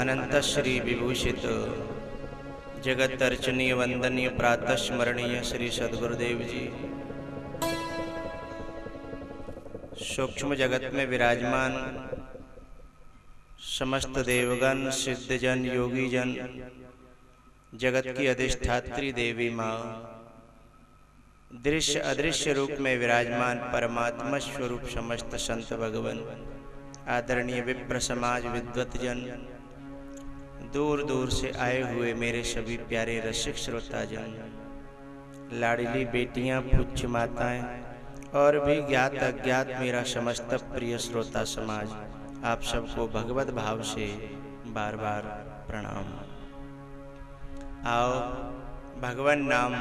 अनंत श्री विभूषित जगत अर्चनीय वंदनीय प्रातः स्मरणीय श्री सद्गुरुदेव जी सूक्ष्म जगत में विराजमान समस्त देवगण सिद्धजन योगीजन जगत की अधिष्ठात्री देवी माँ दृश्य अदृश्य रूप में विराजमान परमात्मा स्वरूप समस्त संत भगवान आदरणीय विप्र समाज विद्वत जन दूर दूर से आए हुए मेरे सभी प्यारे रसिक श्रोता जन लाडली बेटियां पूज्य माताएं और भी ज्ञात अज्ञात मेरा समस्त प्रिय श्रोता समाज आप सबको भगवत भाव से बार बार प्रणाम। आओ भगवान नाम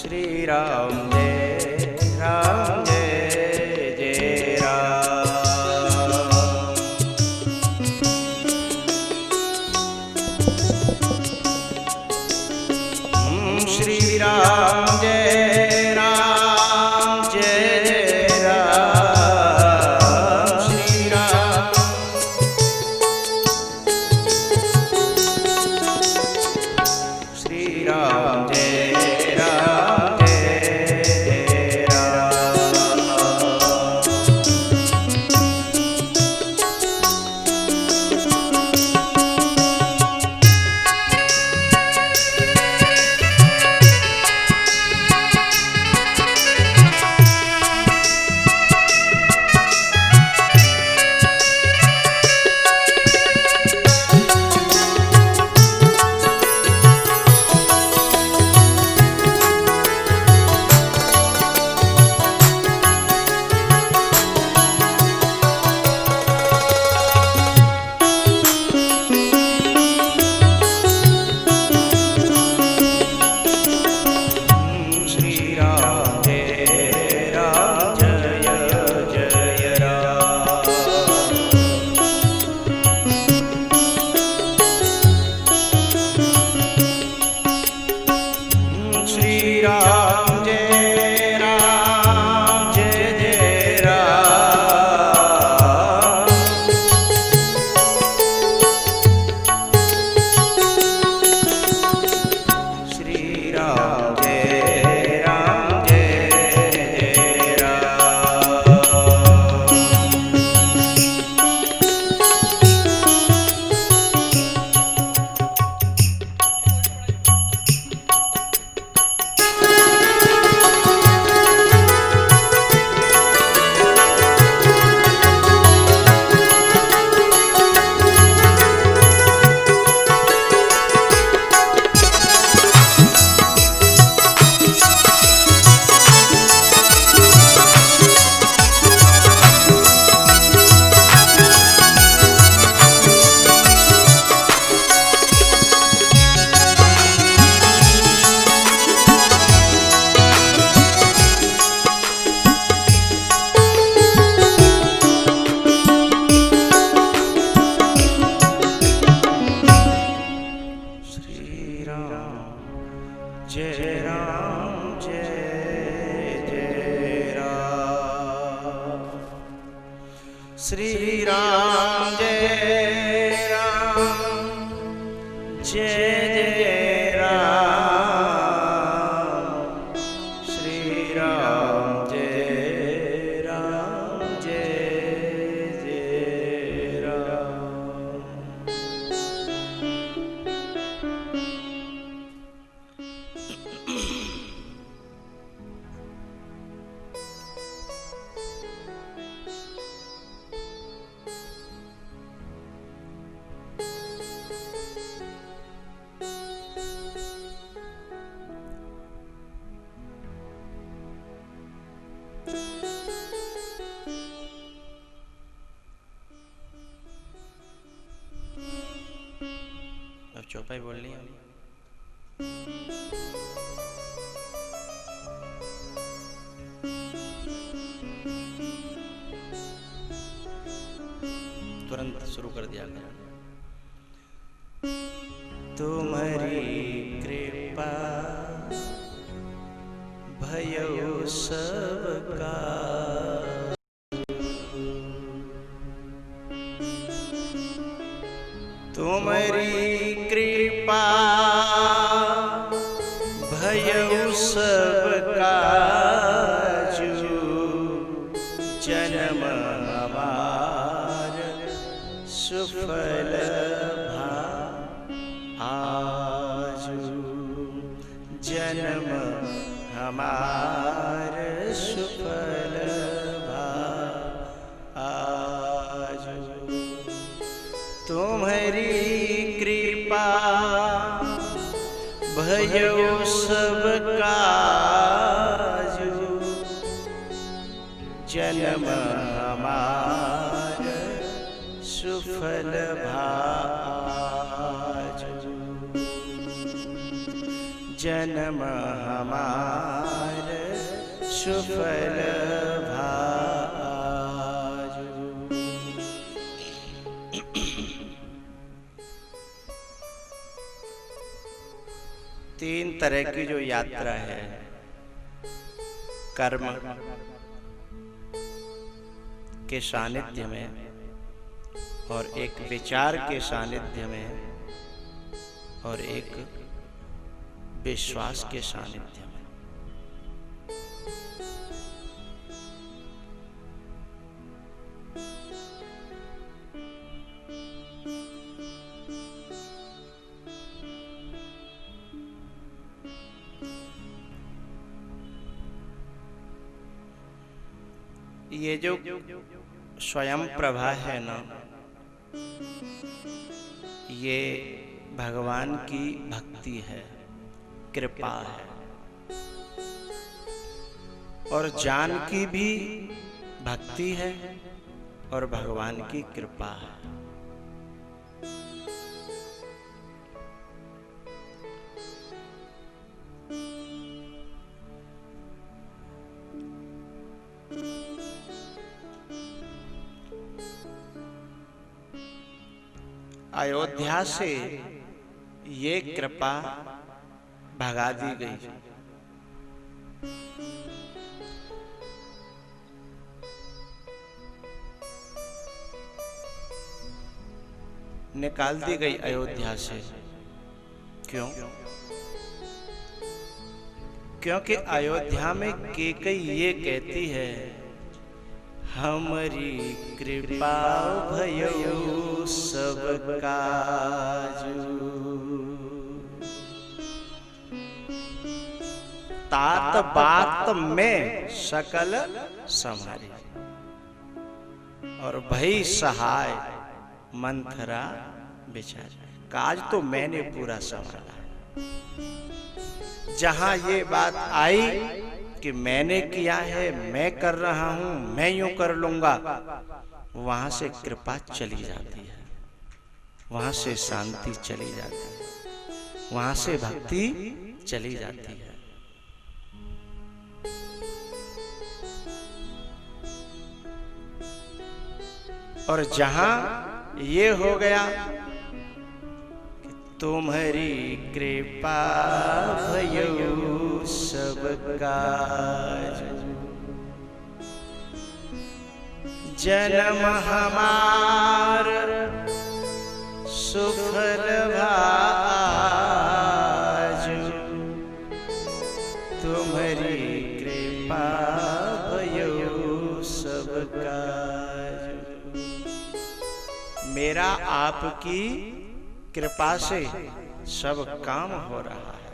श्री राम जय राम जय जय राम। श्री राम जय राम जय जय राम। श्री राम श्री राम जय श्री राम जय राम जय जय राम। श्री राम जय राम जय जय राम। अब चौपाई बोल ली। शुरू कर दिया करें। तुम्हारी कृपा भयो सबका, तुम्हारी कृपा भयो सबका, जन्म हमार सुफल भा आजू, जन्म हमार सुफल भा आजू। तुम्हारी कृपा भयो सबका, जन्म हमार सुफल भाजू, जन्म हमार सुफल भाजू। तीन तरह की जो यात्रा है, कर्म के सानिध्य में और एक विचार के सानिध्य में और एक विश्वास के सानिध्य में। ये जो स्वयं प्रभा है ना, ये भगवान की भक्ति है, कृपा है। और जान की भी भक्ति है और भगवान की कृपा है। अयोध्या से ये कृपा भगा दी गई, निकाल दी गई अयोध्या से। क्यों? क्योंकि अयोध्या में कैकेयी ये कहती है, हमारी कृपा भयो सब काजू, तात बात में सकल समारी, और भई सहाय मंथरा बिचारी। काज तो मैंने पूरा संभाला है। जहां ये बात आई कि मैंने किया है, मैं कर रहा हूं, मैं यूं कर लूंगा, वहां से कृपा चली जाती है, वहां से शांति चली जाती है, वहां से भक्ति चली जाती है। और जहां ये हो गया कि तुम्हारी कृपा भयो सब काजू, जन्म हमार सुफल भाजू, तुम्हारी कृपा भयो सब काजू। मेरा आपकी कृपा से सब काम हो रहा है।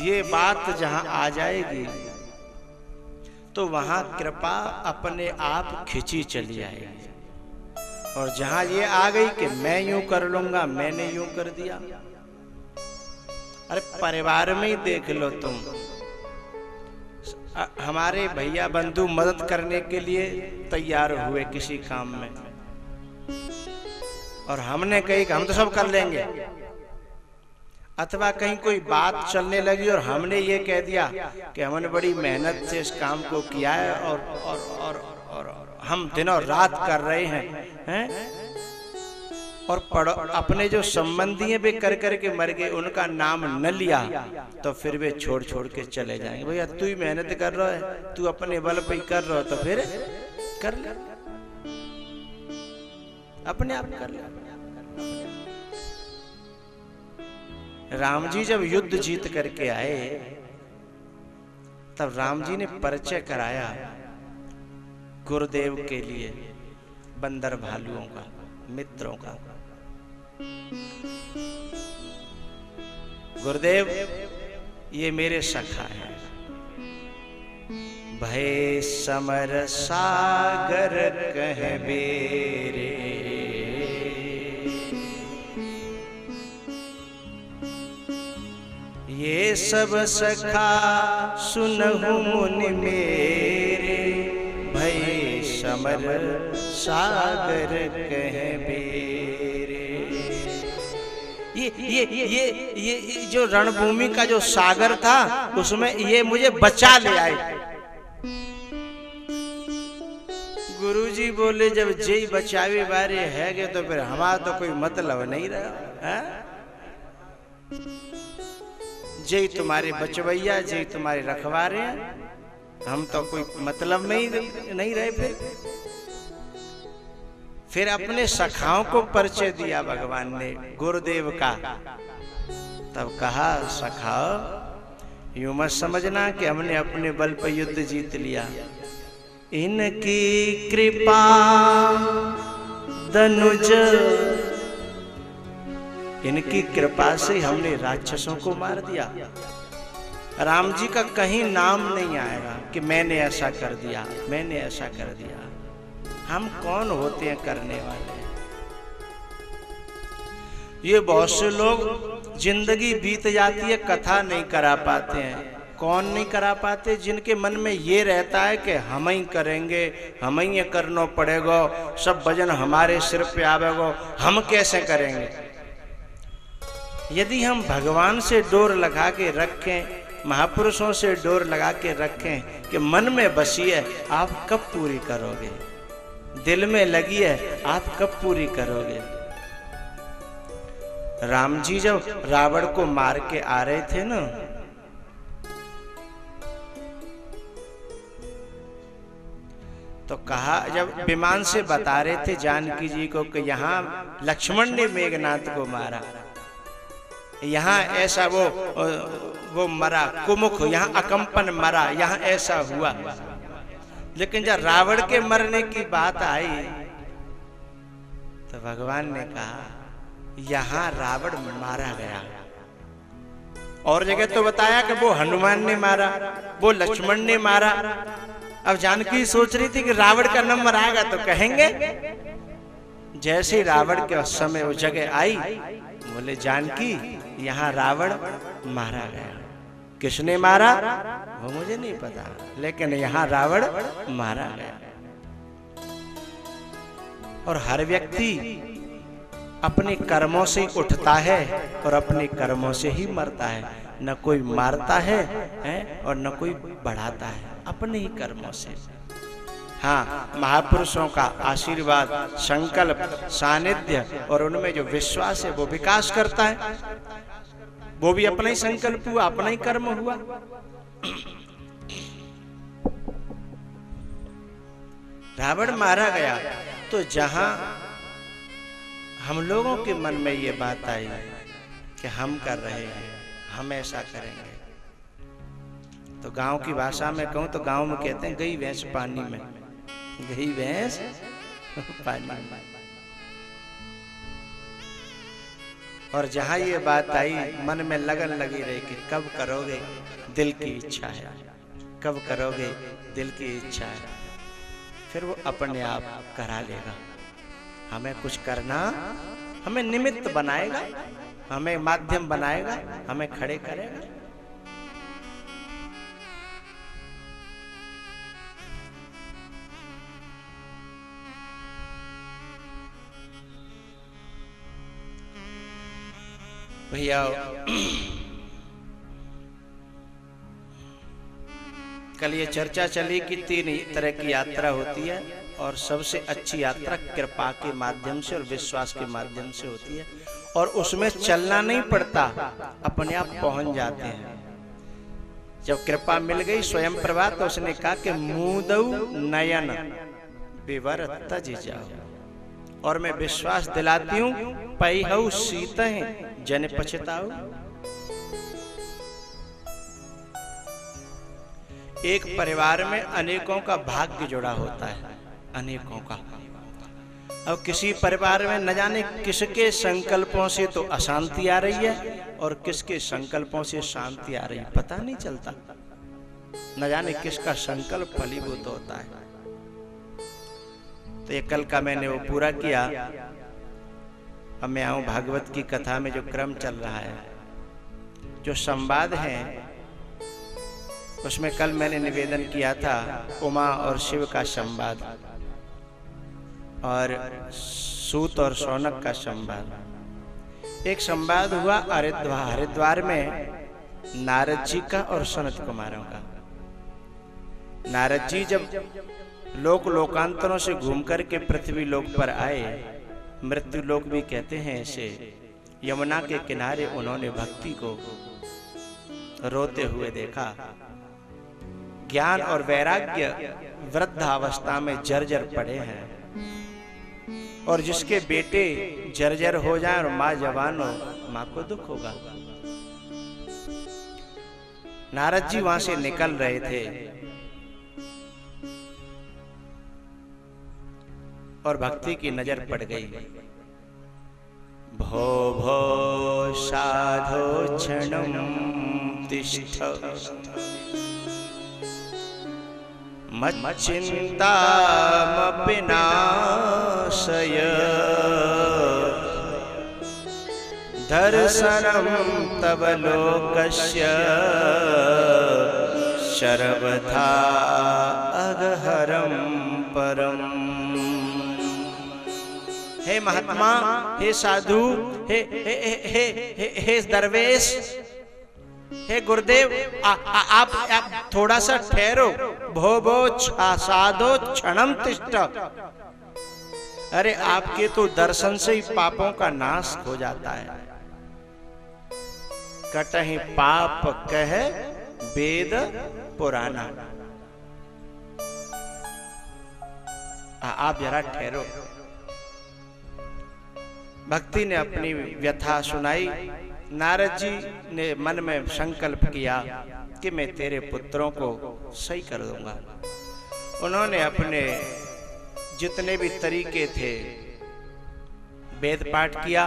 ये बात जहां आ जाएगी तो वहां कृपा अपने आप खिंची चली आएगी। और जहां ये आ गई कि मैं यूं कर लूंगा, मैंने यूं कर दिया। अरे परिवार में ही देख लो तुम, हमारे भैया बंधु मदद करने के लिए तैयार हुए किसी काम में, और हमने कही कि हम तो सब कर लेंगे, अथवा कहीं कोई बात चलने लगी और हमने ये कह दिया कि हमने बड़ी मेहनत से इस काम को किया है और हम दिनों रात कर रहे हैं, और अपने जो संबंधी हैं वे कर करके मर गए, उनका नाम न लिया तो फिर वे छोड़ छोड़ के चले जाएंगे। भैया तू ही मेहनत कर रहा है, तू अपने बल पे कर रहा हो तो फिर कर ले, अपने आप कर ले। राम जी जब युद्ध जीत करके आए तब राम जी ने परिचय कराया गुरुदेव के लिए बंदर भालुओं का, मित्रों का। गुरुदेव ये मेरे सखा हैं, भय समर सागर कह बेरे, ये सब सखा सुनहु मुनि मेरे, भय समर सागर कह बेरे। ये जो रणभूमि का जो सागर था उसमें ये मुझे बचा ले आए। गुरुजी बोले जब जय बचावे बारे है गए तो फिर हमारा तो कोई मतलब नहीं रहा है? जय तुम्हारे बचवैया, जय तुम्हारे रखवारे, हम तो कोई मतलब में ही नहीं रहे। फिर अपने सखाओं को परिचय दिया भगवान ने गुरुदेव का। तब कहा सखाओ यूं मत समझना कि हमने अपने बल पर युद्ध जीत लिया, इनकी कृपा दनुज, इनकी कृपा से हमने राक्षसों को मार दिया। राम जी का कहीं नाम नहीं आएगा कि मैंने ऐसा कर दिया, मैंने ऐसा कर दिया। हम कौन होते हैं करने वाले? ये बहुत से लोग जिंदगी बीत जाती है, कथा नहीं करा पाते हैं। कौन नहीं करा पाते? जिनके मन में ये रहता है कि हम ही करेंगे, हम ही ये करना पड़ेगा, सब वजन हमारे सिर पे आवेगा, हम कैसे करेंगे। यदि हम भगवान से डोर लगा के रखें, महापुरुषों से डोर लगा के रखें कि मन में बसी है, आप कब पूरी करोगे? दिल में लगी है, आप कब पूरी करोगे? राम जी जब रावण को मार के आ रहे थे ना, तो कहा, जब विमान से बता रहे थे जानकी जी को कि यहाँ लक्ष्मण ने मेघनाथ को मारा, यहाँ ऐसा वो मरा, कुमुख यहाँ अकंपन मरा, यहाँ ऐसा हुआ। लेकिन जब रावण के मरने की बात आई तो भगवान ने कहा यहाँ रावण मारा गया। और जगह तो बताया कि वो हनुमान ने मारा, वो लक्ष्मण ने मारा। अब जानकी सोच रही थी कि रावण का नंबर आएगा तो कहेंगे। जैसे ही रावण के समय वो जगह आई, बोले जानकी यहाँ रावण मारा गया। किसने मारा वो मुझे नहीं पता, लेकिन यहाँ रावण मारा गया। और हर व्यक्ति अपने कर्मों से उठता है और अपने कर्मों से ही मरता है। न कोई मारता है और न कोई बढ़ाता है, अपने ही कर्मों से। हाँ, महापुरुषों का आशीर्वाद, संकल्प, सानिध्य और उनमें जो विश्वास है वो विकास करता है। वो भी अपना ही संकल्प हुआ, अपना ही कर्म हुआ। रावण मारा गया तो जहां हम लोगों के मन में ये बात आई कि हम कर रहे हैं, हम ऐसा करेंगे, तो गांव की भाषा में कहूं तो गांव में कहते हैं गई भैंस पानी में, गई भैंस पानी में। और जहां ये बात आई, मन में लगन लगी रही कि कब करोगे, दिल की इच्छा है, कब करोगे, दिल की इच्छा है। फिर वो अपने आप करा लेगा। हमें कुछ करना, हमें निमित्त बनाएगा, हमें माध्यम बनाएगा, हमें खड़े करेगा। भैया कल ये चर्चा चली कि 3 तरह की यात्रा होती है और सबसे अच्छी यात्रा कृपा के माध्यम से और विश्वास के माध्यम से होती है, और उसमें चलना नहीं पड़ता, अपने आप पहुंच जाते हैं। जब कृपा मिल गई स्वयं प्रभा, तो उसने कहा कि मूदऊ नयन विवर तज जाओ, और मैं विश्वास दिलाती हूं पहिहु सीतहि जन पछताओ। एक परिवार में अनेकों का भाग्य जुड़ा होता है, अनेकों का। अब किसी परिवार में न जाने किसके संकल्पों से तो अशांति आ रही है और किसके संकल्पों से शांति आ रही है, पता नहीं चलता। न जाने किसका संकल्प फलीभूत होता है। तो ये कल का मैंने वो पूरा किया। अब मैं आऊं भागवत की कथा में जो क्रम चल रहा है, जो संवाद है, उसमें कल मैंने निवेदन किया था उमा और शिव का संवाद और सूत और शौनक का संवाद। एक संवाद हुआ हरिद्वार में नारद जी का और सनत कुमारों का। नारद जी जब लोकांतरों से घूम करके पृथ्वी लोक पर आए, मृत्यु लोक भी कहते हैं इसे, यमुना के किनारे उन्होंने भक्ति को रोते हुए देखा। ज्ञान और वैराग्य वृद्धावस्था में जर्जर पड़े हैं, और जिसके बेटे जर्जर हो जाए और माँ जवान हो, माँ को दुख होगा। नारद जी वहां से निकल रहे थे और भक्ति की नजर पड़ गई। भो भो साधो क्षणं तिष्ठ मच्चिन्तामपि नाशय दर्शनं तव लोकस्य सर्वथा अगहरं परम। हे महात्मा, हे साधु, हे दरवेश, हे गुरुदेव, आप थोड़ा सा ठहरो। भो भो साधो क्षणम तिष्ठ। अरे आपके तो दर्शन से ही पापों का नाश हो जाता है। कटहि पाप कह वेद पुराना। आप जरा ठहरो। भक्ति ने अपनी व्यथा सुनाई। नारद जी ने मन में संकल्प किया कि मैं तेरे पुत्रों को सही कर दूंगा। उन्होंने अपने जितने भी तरीके थे वेद पाठ किया,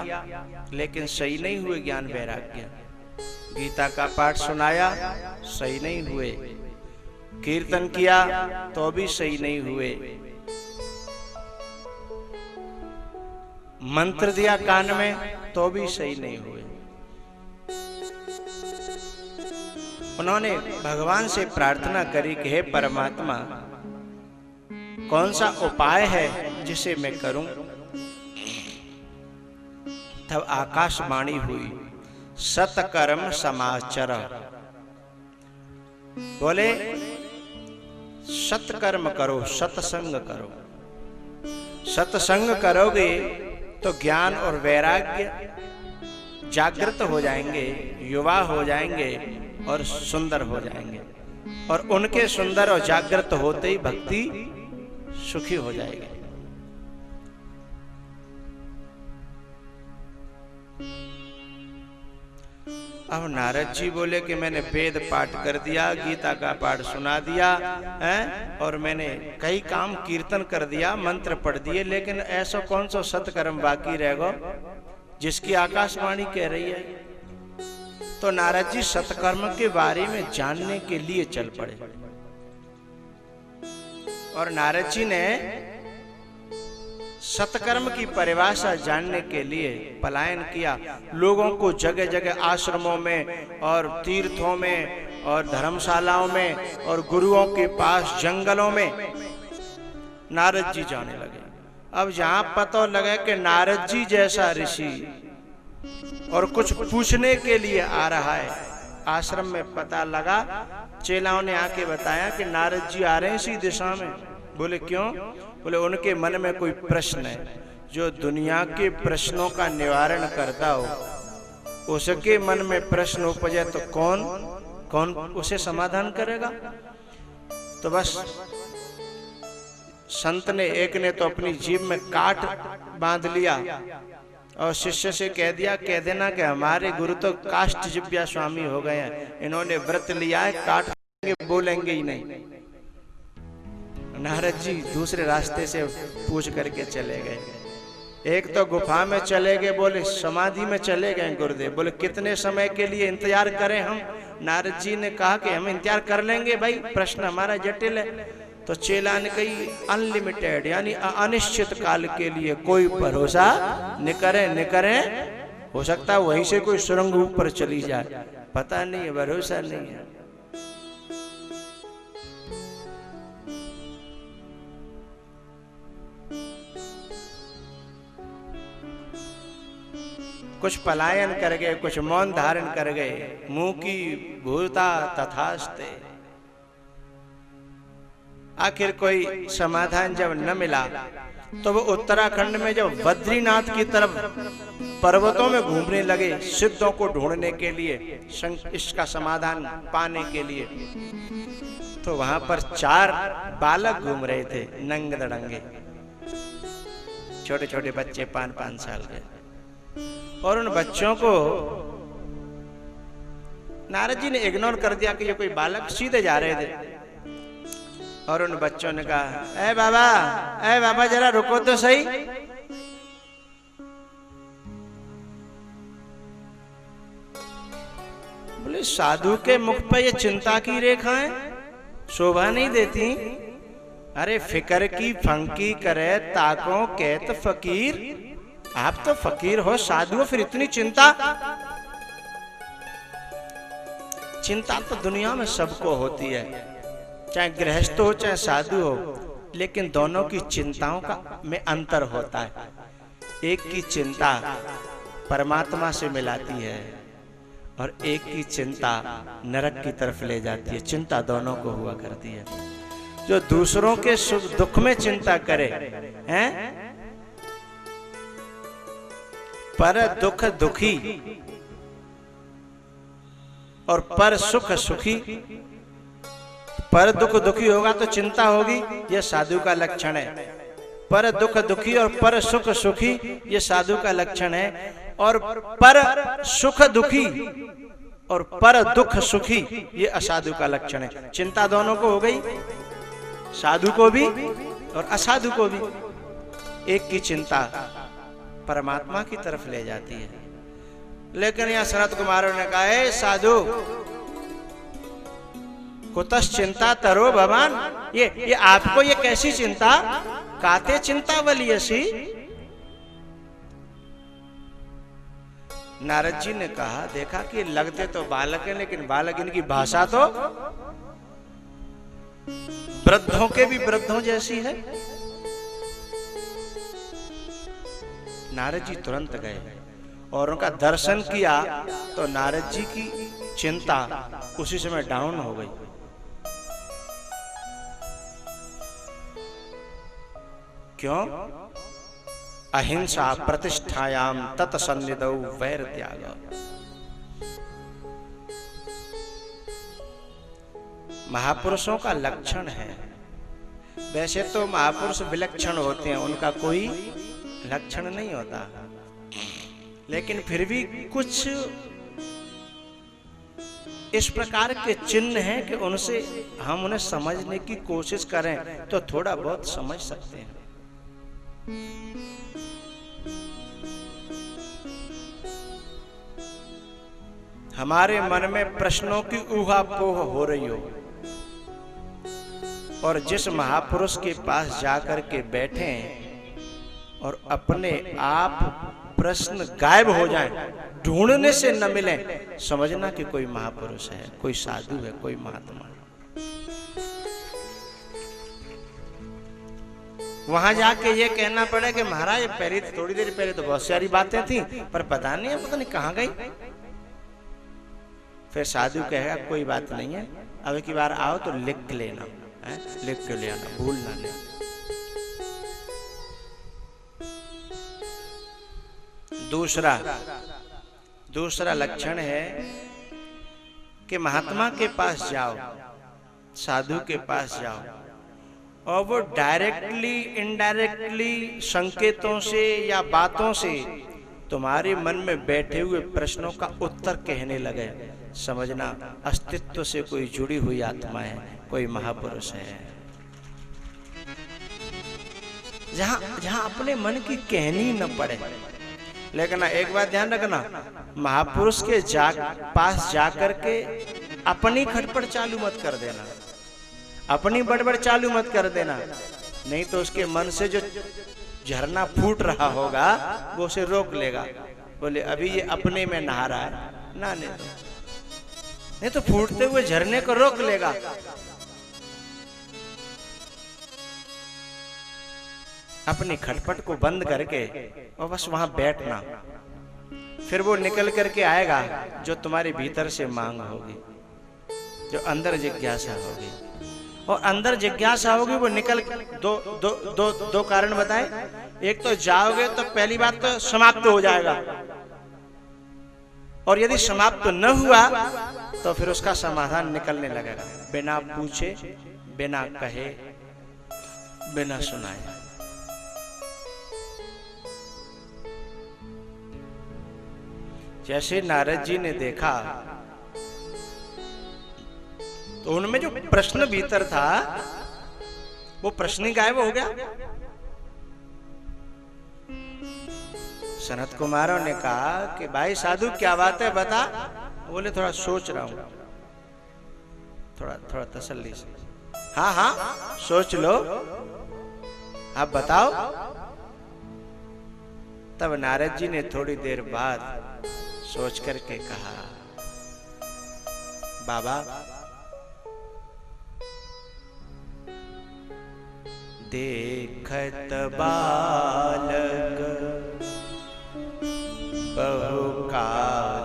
लेकिन सही नहीं हुए ज्ञान वैराग्य। गीता का पाठ सुनाया, सही नहीं हुए। कीर्तन किया तो भी सही नहीं हुए। मंत्र दिया कान में तो भी सही नहीं हुए। उन्होंने भगवान से प्रार्थना करी कि हे परमात्मा, कौन सा उपाय है जिसे मैं करूं। तब आकाशवाणी हुई, सतकर्म समाचर। बोले सत्कर्म करो, सत्संग करो। सत्संग करोगे तो ज्ञान और वैराग्य जागृत हो जाएंगे, युवा हो जाएंगे और सुंदर हो जाएंगे। और उनके सुंदर और जागृत होते ही भक्ति सुखी हो जाएगी। अब नारद जी बोले कि मैंने वेद पाठ कर दिया, गीता का पाठ सुना दिया है, और मैंने कई काम कीर्तन कर दिया, मंत्र पढ़ दिए, लेकिन ऐसा कौन सा सत्कर्म बाकी रहेगा जिसकी आकाशवाणी कह रही है। तो नारद जी सत्कर्म के बारे में जानने के लिए चल पड़े। और नारद जी ने सत्कर्म की परिभाषा जानने के लिए पलायन किया। लोगों को जगह जगह आश्रमों में और तीर्थों में और धर्मशालाओं में और गुरुओं के पास जंगलों में नारद जी जाने लगे। अब जहां पता लगे कि नारद जी जैसा ऋषि और कुछ पूछने के लिए आ रहा है, आश्रम में पता लगा, चेलाओं ने आके बताया कि नारद जी आ रहे हैं इसी दिशा में। बोले क्यों? बोले उनके मन में कोई प्रश्न है, जो दुनिया के प्रश्नों का निवारण करता हो, उसके मन में प्रश्न उपजे तो कौन उसे समाधान करेगा? तो बस संत ने एक ने तो अपनी जीभ में काट बांध लिया और शिष्य से कह देना कि हमारे गुरु तो काष्ठ जिभ्या स्वामी हो गए हैं, इन्होंने व्रत लिया है, काट देंगे, बोलेंगे ही नहीं। नारद जी दूसरे रास्ते से पूछ करके चले गए। एक तो गुफा में चले गए, बोले समाधि में चले गए गुरुदेव। बोले कितने समय के लिए इंतजार करें हम? नारद जी ने कहा कि हम इंतजार कर लेंगे भाई, प्रश्न हमारा जटिल है। तो चेला ने कही अनलिमिटेड यानी अनिश्चित काल के लिए कोई भरोसा न करें, हो सकता है वहीं से कोई सुरंग ऊपर चली जाए, पता नहीं है, भरोसा नहीं है। कुछ पलायन कर गए, कुछ मौन धारण कर गए। मुंह की भूता तथास्ते। आखिर कोई समाधान जब न मिला तो वो उत्तराखंड में जब बद्रीनाथ की तरफ पर्वतों में घूमने लगे सिद्धों को ढूंढने के लिए, इसका समाधान पाने के लिए, तो वहां पर 4 बालक घूम रहे थे, नंगे दड़ंगे, छोटे छोटे बच्चे 5-5 साल के। और उन बच्चों को नारद जी ने इग्नोर कर दिया कि ये कोई बालक, सीधे जा रहे थे। और उन बच्चों ने कहा, ए बाबा जरा रुको तो सही। बोले साधु के मुख पर ये चिंता की रेखाएं शोभा नहीं देती। अरे फिकर की फंकी करे ताको कहत फकीर। आप तो फकीर हो, साधु हो, फिर इतनी चिंता? चिंता तो दुनिया में सबको होती है, चाहे गृहस्थ हो चाहे साधु हो, लेकिन दोनों की चिंताओं का में अंतर होता है। एक की चिंता परमात्मा से मिलाती है और एक की चिंता नरक की तरफ ले जाती है। चिंता दोनों को हुआ करती है। जो दूसरों के सुख दुख में चिंता करे, हैं? पर दुख दुखी और पर सुख सुखी। पर दुख दुखी होगा तो चिंता होगी, यह साधु का लक्षण है। पर दुख दुखी और पर सुख सुखी, यह साधु का लक्षण है। और पर सुख दुखी और पर दुख सुखी, यह असाधु का लक्षण है। चिंता दोनों को हो गई, साधु को भी और असाधु को भी। एक की चिंता परमात्मा की तरफ ले जाती है। लेकिन यहां सनत कुमारों ने कहा, है साधु कुतस चिंता तरो भगवान, ये आपको ये कैसी चिंता? काते चिंता वाली ऐसी? नारद जी ने कहा, देखा कि लगते तो बालक हैं, लेकिन बालक इनकी भाषा तो वृद्धों के भी वृद्धों जैसी है। नारद जी तुरंत गए और उनका दर्शन किया तो नारद जी की चिंता उसी समय डाउन हो गई। क्यों? अहिंसा प्रतिष्ठायाम तत्सन्निधौ वैर त्याग। महापुरुषों का लक्षण है। वैसे तो महापुरुष विलक्षण होते हैं, उनका कोई लक्षण नहीं होता, लेकिन फिर भी कुछ इस प्रकार के चिन्ह हैं कि उनसे हम उन्हें समझने की कोशिश करें तो थोड़ा बहुत समझ सकते हैं। हमारे मन में प्रश्नों की ऊहापोह हो रही हो और जिस महापुरुष के पास जाकर के बैठे और अपने आप प्रश्न गायब हो जाएं, ढूंढने से न मिले, समझना कि कोई महापुरुष है, कोई साधु है, कोई महात्मा है। वहां जाके ये कहना पड़े कि महाराज पहले थोड़ी देर पहले तो बहुत सारी बातें थी, पर पता नहीं कहां गई। फिर साधु कहेगा कोई बात नहीं है, अब की बार आओ तो लिख लेना, लिख के ले आना, भूल ना ले। दूसरा लक्षण है कि महात्मा के पास जाओ, साधु के पास जाओ और वो डायरेक्टली इनडायरेक्टली संकेतों से या बातों से तुम्हारे मन में बैठे हुए प्रश्नों का उत्तर कहने लगे। समझना अस्तित्व से कोई जुड़ी हुई आत्मा है, कोई महापुरुष है। जहां अपने मन की कहनी न पड़े। लेकिन एक बात ध्यान रखना, महापुरुष के पास जाकर के अपनी खटपट चालू मत कर देना, अपनी बड़बड़ चालू मत कर देना, नहीं तो उसके मन से जो झरना फूट रहा होगा वो उसे रोक लेगा। बोले अभी ये अपने में नहा रहा है ना, नहीं तो फूटते हुए झरने को रोक लेगा। अपनी खटपट को बंद करके और बस वहां बैठना, फिर वो निकल करके आएगा जो तुम्हारे भीतर से मांग होगी, जो अंदर जिज्ञासा होगी। और अंदर जिज्ञासा होगी वो निकल दो कारण बताए। एक तो जाओगे तो पहली बात तो समाप्त हो जाएगा, और यदि समाप्त न हुआ तो फिर उसका समाधान निकलने लगेगा, बिना पूछे, बिना कहे, बिना सुनाए। जैसे नारद जी ने देखा तो उनमें जो प्रश्न भीतर था वो प्रश्न ही गायब हो गया। सनत कुमारों ने कहा कि भाई साधु क्या बात है बता। बोले थोड़ा सोच रहा हूं, थोड़ा तसल्ली से। हाँ सोच लो, आप बताओ। तब नारद जी ने थोड़ी देर बाद सोच करके कहा, बाबा देखत बालक बहुकालीना,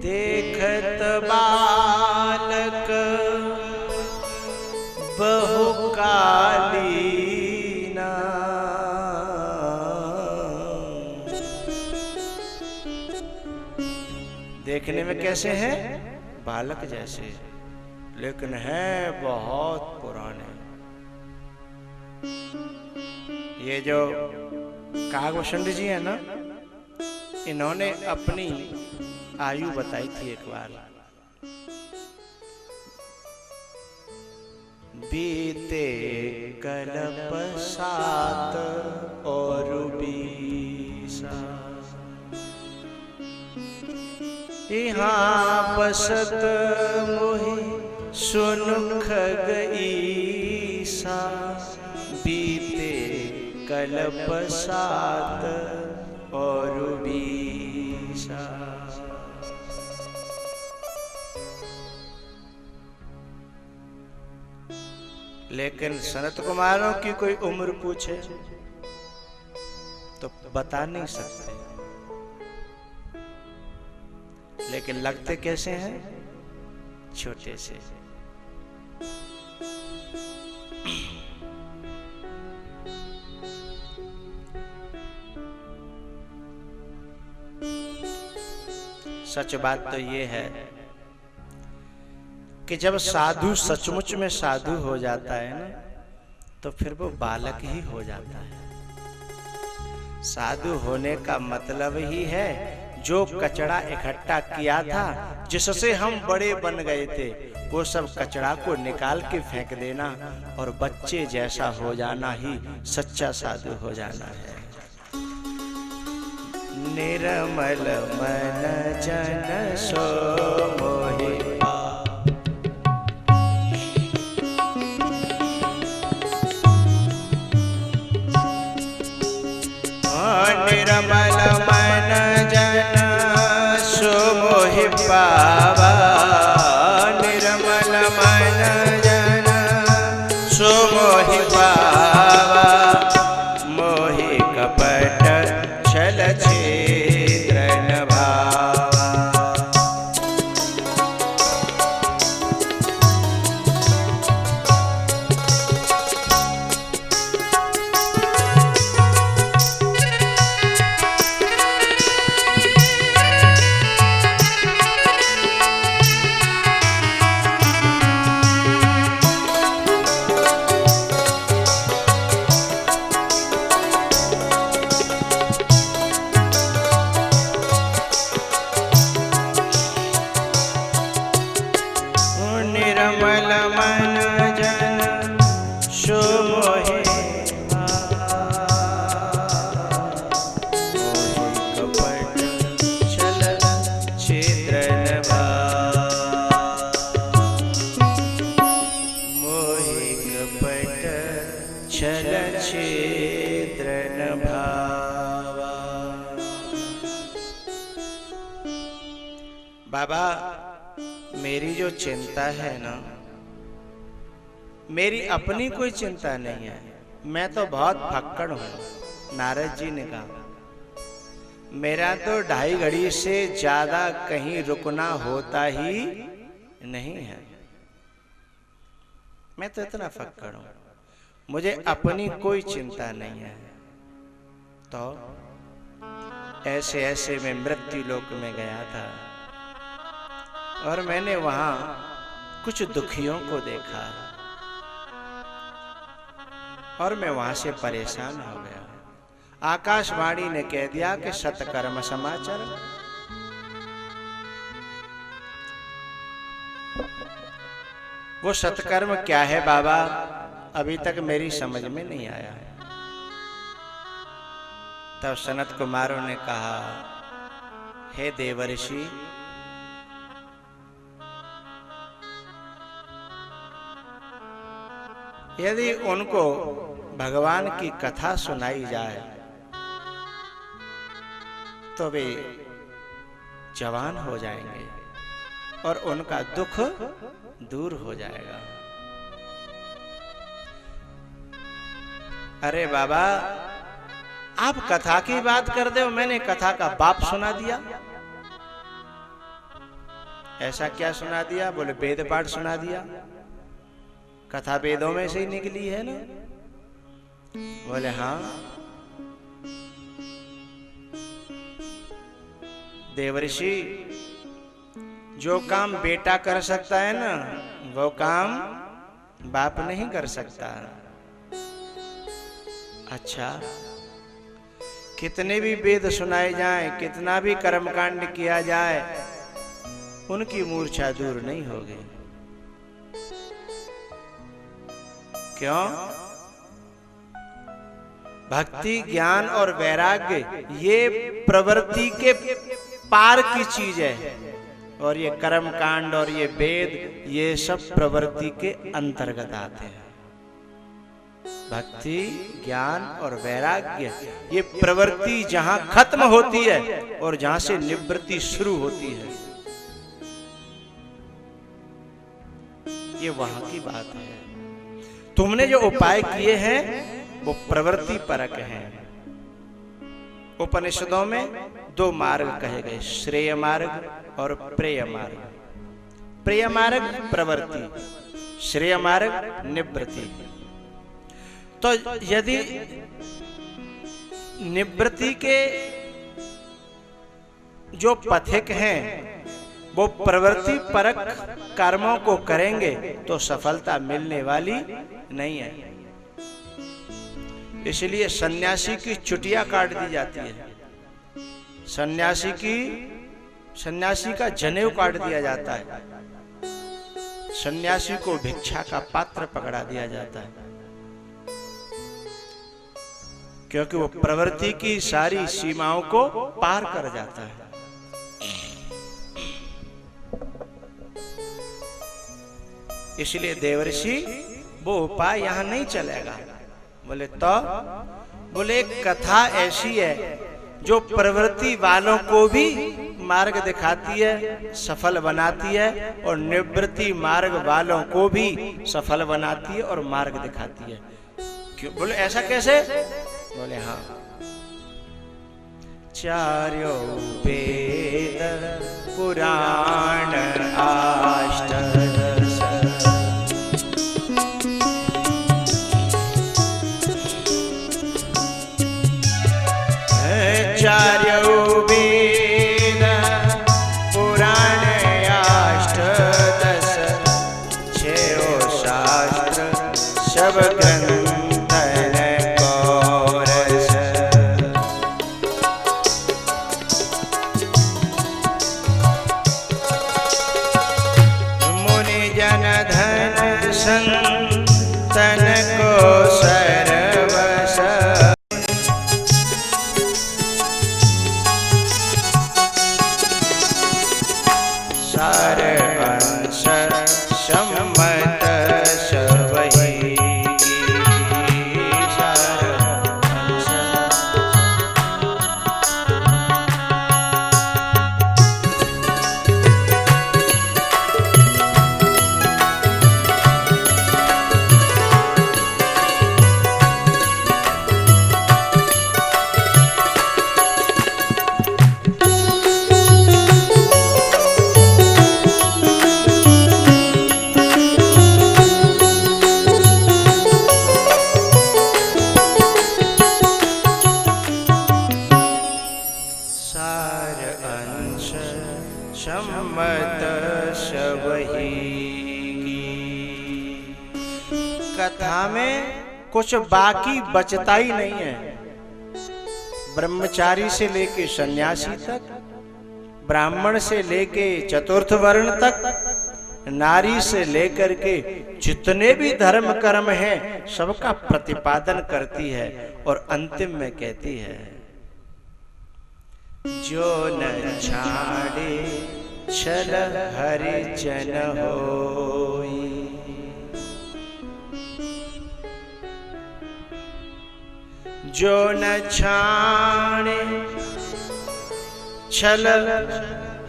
देखत बालक बहुकालीना, देखने में कैसे हैं? बालक जैसे, लेकिन है बहुत पुराने। ये जो कागभूषण जी है ना, इन्होंने अपनी आयु बताई थी एक बार। बीते कल्प 7 और 20 यहाँ बसत मोहि सुन खग ईसा, बीते कल्प 7 और 20। लेकिन सनत कुमारों की कोई उम्र पूछे तो बता नहीं सकते, लेकिन लगते कैसे हैं? छोटे से। सच बात तो ये है कि जब साधु सचमुच में साधु हो जाता है ना, तो फिर वो बालक ही हो जाता है। साधु होने का मतलब ही है जो कचरा इकट्ठा किया था, जिससे हम बड़े बन गए थे, वो सब कचरा को निकाल के फेंक देना और बच्चे जैसा हो जाना ही सच्चा साधु हो जाना है। निर्मल मन जन सो मोहि निर्मल मन जन सो मोहि पावा, निर्मल मन जन सो मोहि पावा, मोहि कपट छल छिद्र न भावा। बाबा मेरी जो चिंता है ना, मेरी अपनी कोई चिंता नहीं है, मैं तो बहुत फक्कड़ हूं। नारद जी ने कहा मेरा तो 2.5 घड़ी से ज्यादा कहीं रुकना होता ही नहीं है। मैं तो इतना फक्कड़ हूं, मुझे अपनी कोई चिंता नहीं है। तो ऐसे ऐसे मैं मृत्यु लोक में गया था और मैंने वहां कुछ दुखियों को देखा और मैं वहां से परेशान हो गया। आकाशवाणी ने कह दिया कि सत्कर्म समाचार। वो सत्कर्म क्या है बाबा, अभी तक मेरी समझ में नहीं आया है। तब सनत कुमारों ने कहा हे देवर्षि, यदि उनको भगवान की कथा सुनाई जाए तो वे जवान हो जाएंगे और उनका दुख दूर हो जाएगा। अरे बाबा आप कथा की बात कर दो, मैंने कथा का बाप सुना दिया। ऐसा क्या सुना दिया? बोले वेद पाठ सुना दिया। कथा वेदों में से ही निकली है ना? बोले हाँ। देवर्षि जो काम बेटा कर सकता है ना, वो काम बाप नहीं कर सकता। अच्छा, कितने भी वेद सुनाए जाएं, कितना भी कर्मकांड किया जाए, उनकी मूर्छा दूर नहीं होगी। क्यों? भक्ति, ज्ञान और वैराग्य ये प्रवृत्ति के पार की चीज है और ये कर्म कांड और ये वेद ये सब प्रवृत्ति के अंतर्गत आते हैं। भक्ति, ज्ञान और वैराग्य ये प्रवृत्ति जहां खत्म होती है और जहां से निवृत्ति शुरू होती है, ये वहां की बात है। तुमने जो उपाय किए हैं वो प्रवृत्ति परक हैं। उपनिषदों में 2 मार्ग कहे गए, श्रेय मार्ग और प्रेय मार्ग। प्रेय मार्ग प्रवृत्ति, श्रेय मार्ग निवृत्ति। तो यदि निवृत्ति के जो पथिक हैं वो प्रवृत्ति परक कर्मों को करेंगे तो सफलता मिलने वाली नहीं है। इसलिए सन्यासी की चुटिया काट दी जाती है, सन्यासी का जनेऊ काट दिया जाता है, सन्यासी को भिक्षा का पात्र पकड़ा दिया जाता है, क्योंकि वो प्रवृत्ति की सारी सीमाओं को पार कर जाता है। इसलिए देवर्षि वो उपाय यहां नहीं चलेगा। बोले तो बोले कथा ऐसी है जो प्रवृत्ति वालों को भी मार्ग दिखाती है, सफल बनाती है, और निवृत्ति मार्ग वालों को भी सफल बनाती है और मार्ग दिखाती है। क्यों? बोले ऐसा कैसे? बोले हाँ, चार्यों वेद पुराण अष्टादश चार्यों वेद पुराण अष्टादश छयो शास्त्र सब ग्रंथन को रस। मुनि जन धन संतन को सर्वस। सम्मत सबहि हिम्मत सबही की। कथा में कुछ बाकी बचता ही नहीं है। ब्रह्मचारी से लेके सन्यासी तक, ब्राह्मण से लेके चतुर्थ वर्ण तक, नारी से लेकर के जितने भी धर्म कर्म हैं सबका प्रतिपादन करती है और अंतिम में कहती है, जो न छाड़े छल हरिजन होई। जो न छाड़े छल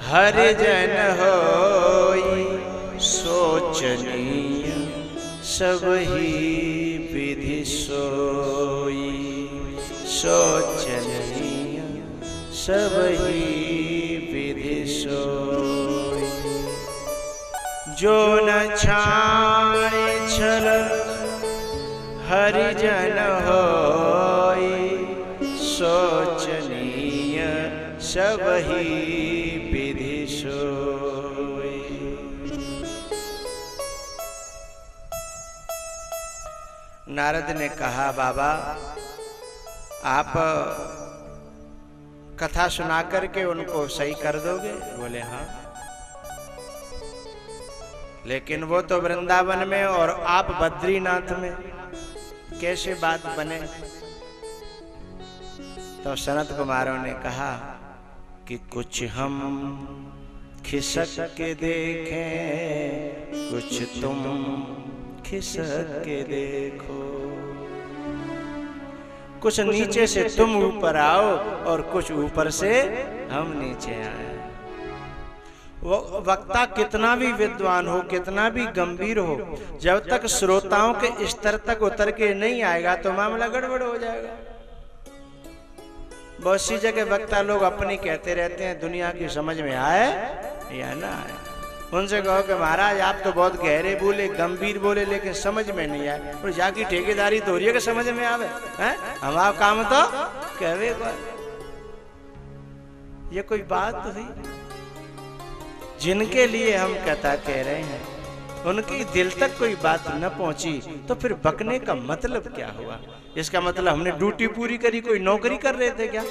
हरिजन होई, सोचनीय सबही विधि सोई। सोचनीय सबही विधि सोई। जो न छाड़े छल हरिजन होई, सोचनीय सबही विधि सोई। नारद ने कहा, बाबा आप कथा सुना करके उनको सही कर दोगे? बोले हाँ। लेकिन वो तो वृंदावन में और आप बद्रीनाथ में, कैसे बात बने? तो सनत कुमारों ने कहा कि कुछ हम खिसक के देखें, कुछ तुम खिसक के देखो। कुछ नीचे से तुम ऊपर आओ और कुछ ऊपर से हम नीचे आए। वो वक्ता कितना भी विद्वान हो, कितना भी गंभीर हो, जब तक श्रोताओं के स्तर तक उतर के नहीं आएगा तो मामला गड़बड़ हो जाएगा। बहुत सी जगह वक्ता लोग अपनी कहते रहते हैं, दुनिया की समझ में आए या ना आए। उनसे कहो कि महाराज आप तो बहुत गहरे बोले, गंभीर बोले, लेकिन समझ में नहीं आए। और जाकी ठेकेदारी तो हो रही है कि समझ में आवे हैं? हमारा काम तो कहवे को। ये कोई बात हुई? जिनके लिए हम कथा कह रहे हैं उनकी दिल तक कोई बात न पहुंची तो फिर बकने का मतलब क्या हुआ? इसका मतलब हमने ड्यूटी पूरी करी, कोई नौकरी कर रहे थे क्या?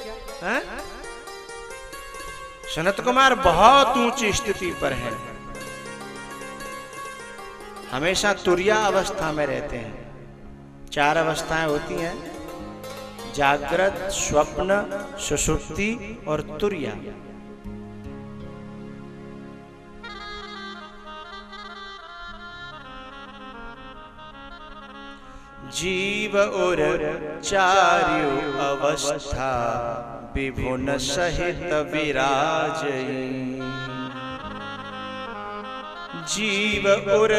हैं? सनत कुमार बहुत ऊंची स्थिति पर हैं, हमेशा तुरिया अवस्था में रहते हैं। 4 अवस्थाएं होती हैं, जागृत, स्वप्न, सुषुप्ति और तुरिया। जीव और चार्यु अवस्था विभुन सहित विराजई। जीव और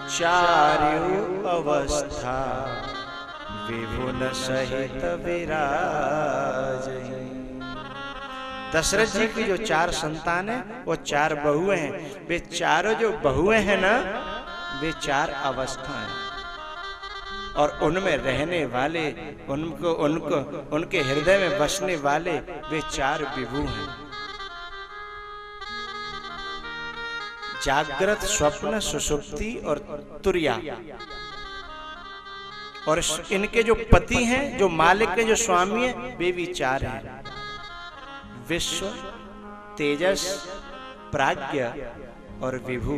चार्यु अवस्था विभुन सहित विराजई। दशरथ जी की जो 4 संतान है वो 4 बहुएं हैं। वे चारों जो बहुएं हैं ना, वे 4 अवस्था हैं और उनमें रहने वाले, उनके हृदय में बसने वाले वे 4 विभु हैं। जागृत, स्वप्न, सुषुप्ति और तुरिया। और इनके जो पति हैं, जो मालिक हैं, जो स्वामी हैं, वे भी 4 हैं, विश्व, तेजस, प्राज्ञ और विभु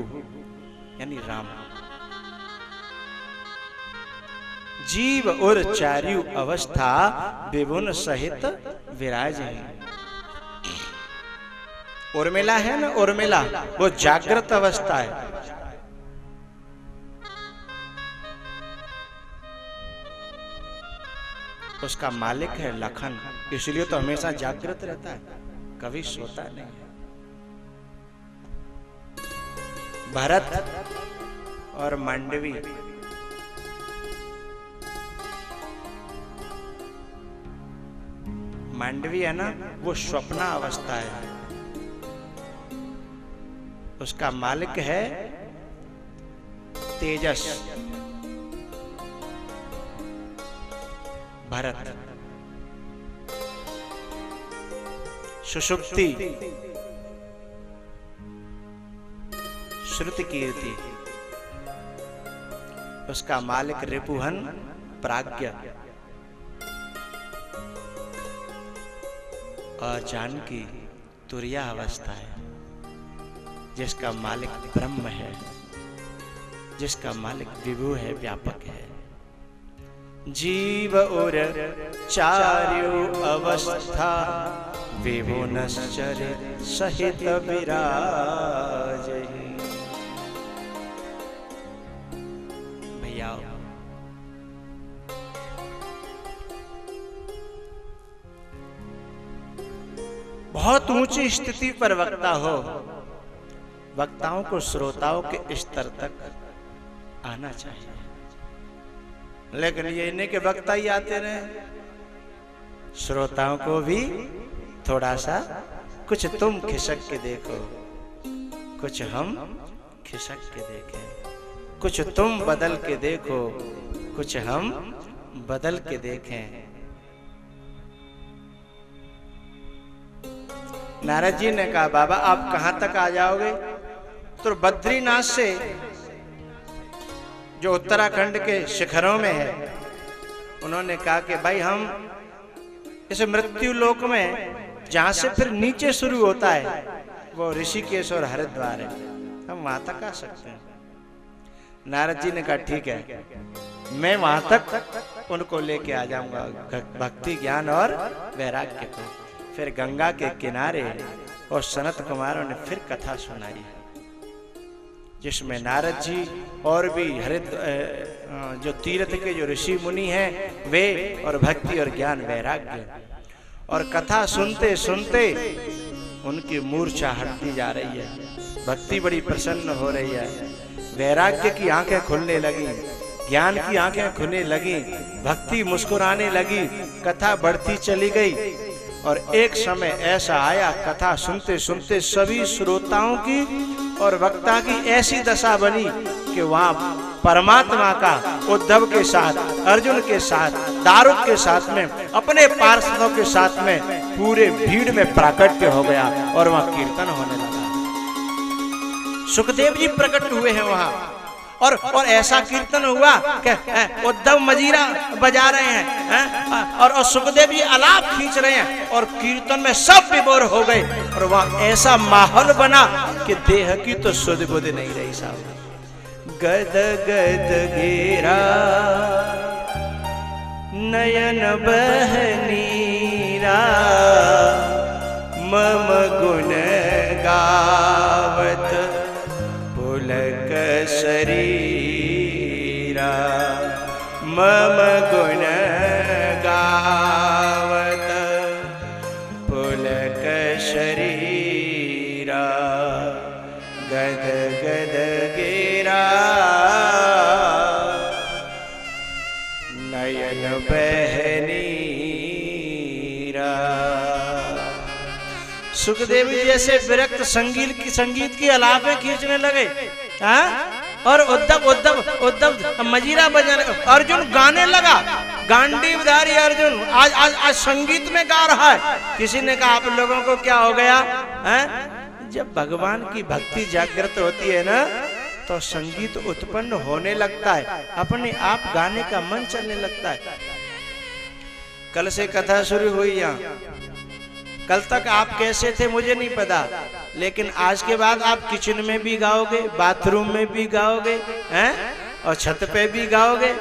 यानी राम। जीव और चार्यु अवस्था विभुन सहित विराज है। उर्मिला है ना, उर्मिला वो जागृत अवस्था है। उसका मालिक है लखन, इसलिए तो हमेशा जागृत रहता है, कभी सोता नहीं है। भरत और मांडवी, मांडवी है ना, वो स्वप्ना अवस्था है। उसका मालिक है तेजस, भरत। सुषुप्ति श्रुति कीर्ति, उसका मालिक रिपुहन प्राज्ञ और जानकी तुरिया अवस्था है, जिसका मालिक ब्रह्म है, जिसका मालिक विभु है, व्यापक है। जीव और चार्यो अवस्था विभु नश्चर सहित विराज। भैया बहुत ऊंची स्थिति पर वक्ता हो, वक्ताओं को श्रोताओं के स्तर तक आना चाहिए, लेकिन ये नहीं कि वक्ता ही आते रहे, श्रोताओं को भी थोड़ा सा कुछ तुम खिसक के देखो, कुछ हम खिसक के देखें, कुछ तुम बदल के देखो, कुछ हम बदल के देखें। नारद जी ने कहा बाबा आप कहां तक आ जाओगे? तो बद्रीनाथ से जो उत्तराखंड के शिखरों में है, उन्होंने कहा कि भाई हम इस मृत्यु लोक में जहां से फिर नीचे शुरू होता है वो ऋषिकेश और हरिद्वार है, हम वहां तक आ सकते हैं। नारद जी ने कहा ठीक है, मैं वहां तक उनको लेके आ जाऊंगा, भक्ति ज्ञान और वैराग्य को। फिर गंगा के किनारे और सनत कुमारों ने फिर कथा सुनाई, जिसमें नारद जी और भी जो तीर्थ के जो ऋषि मुनि हैं वे, और भक्ति और ज्ञान वैराग्य, और कथा सुनते सुनते उनकी मूर्छा हटती जा रही है, भक्ति बड़ी प्रसन्न हो रही है, वैराग्य की आंखें खुलने लगी, ज्ञान की आंखें खुलने लगी, भक्ति मुस्कुराने लगी, कथा बढ़ती चली गई। और एक समय ऐसा आया, कथा सुनते सुनते सभी श्रोताओं की और वक्ता की ऐसी दशा बनी कि वहां परमात्मा का उद्धव के साथ, अर्जुन के साथ, दारुक के साथ में, अपने पार्षदों के साथ में पूरे भीड़ में प्राकट्य हो गया और वहां कीर्तन होने लगा। सुखदेव जी प्रकट हुए हैं वहां, और ऐसा कीर्तन हुआ कि उद्धव मजीरा बजा रहे हैं और सुखदेव जी आलाप खींच रहे हैं और कीर्तन में सब विभोर हो गए, और वहां ऐसा माहौल बना कि देह की तो सुध बुध नहीं रही साहब। गद गद घेरा नयन बहनीरा, मम गुण गावत पुलक शरीरा, मम गुण गावत पुलक शरीरा, गद गद गिरा नयन बहनीरा। सुखदेव जी जैसे विरक्त संगीत की अलापे खींचने लगे, और उद्धव मजीरा बजाने, अर्जुन गाने लगा, गांडीवधारी अर्जुन आज संगीत में गा रहा है। किसी ने कहा आप लोगों को क्या हो गया है? जब भगवान की भक्ति जागृत होती है ना, तो संगीत उत्पन्न होने लगता है, अपने आप गाने का मन चलने लगता है। कल से कथा शुरू हुई यहाँ, कल तक आप कैसे थे मुझे नहीं पता, लेकिन आज के बाद आप किचन में भी गाओगे, बाथरूम में भी गाओगे, हैं, और छत पे भी गाओगे,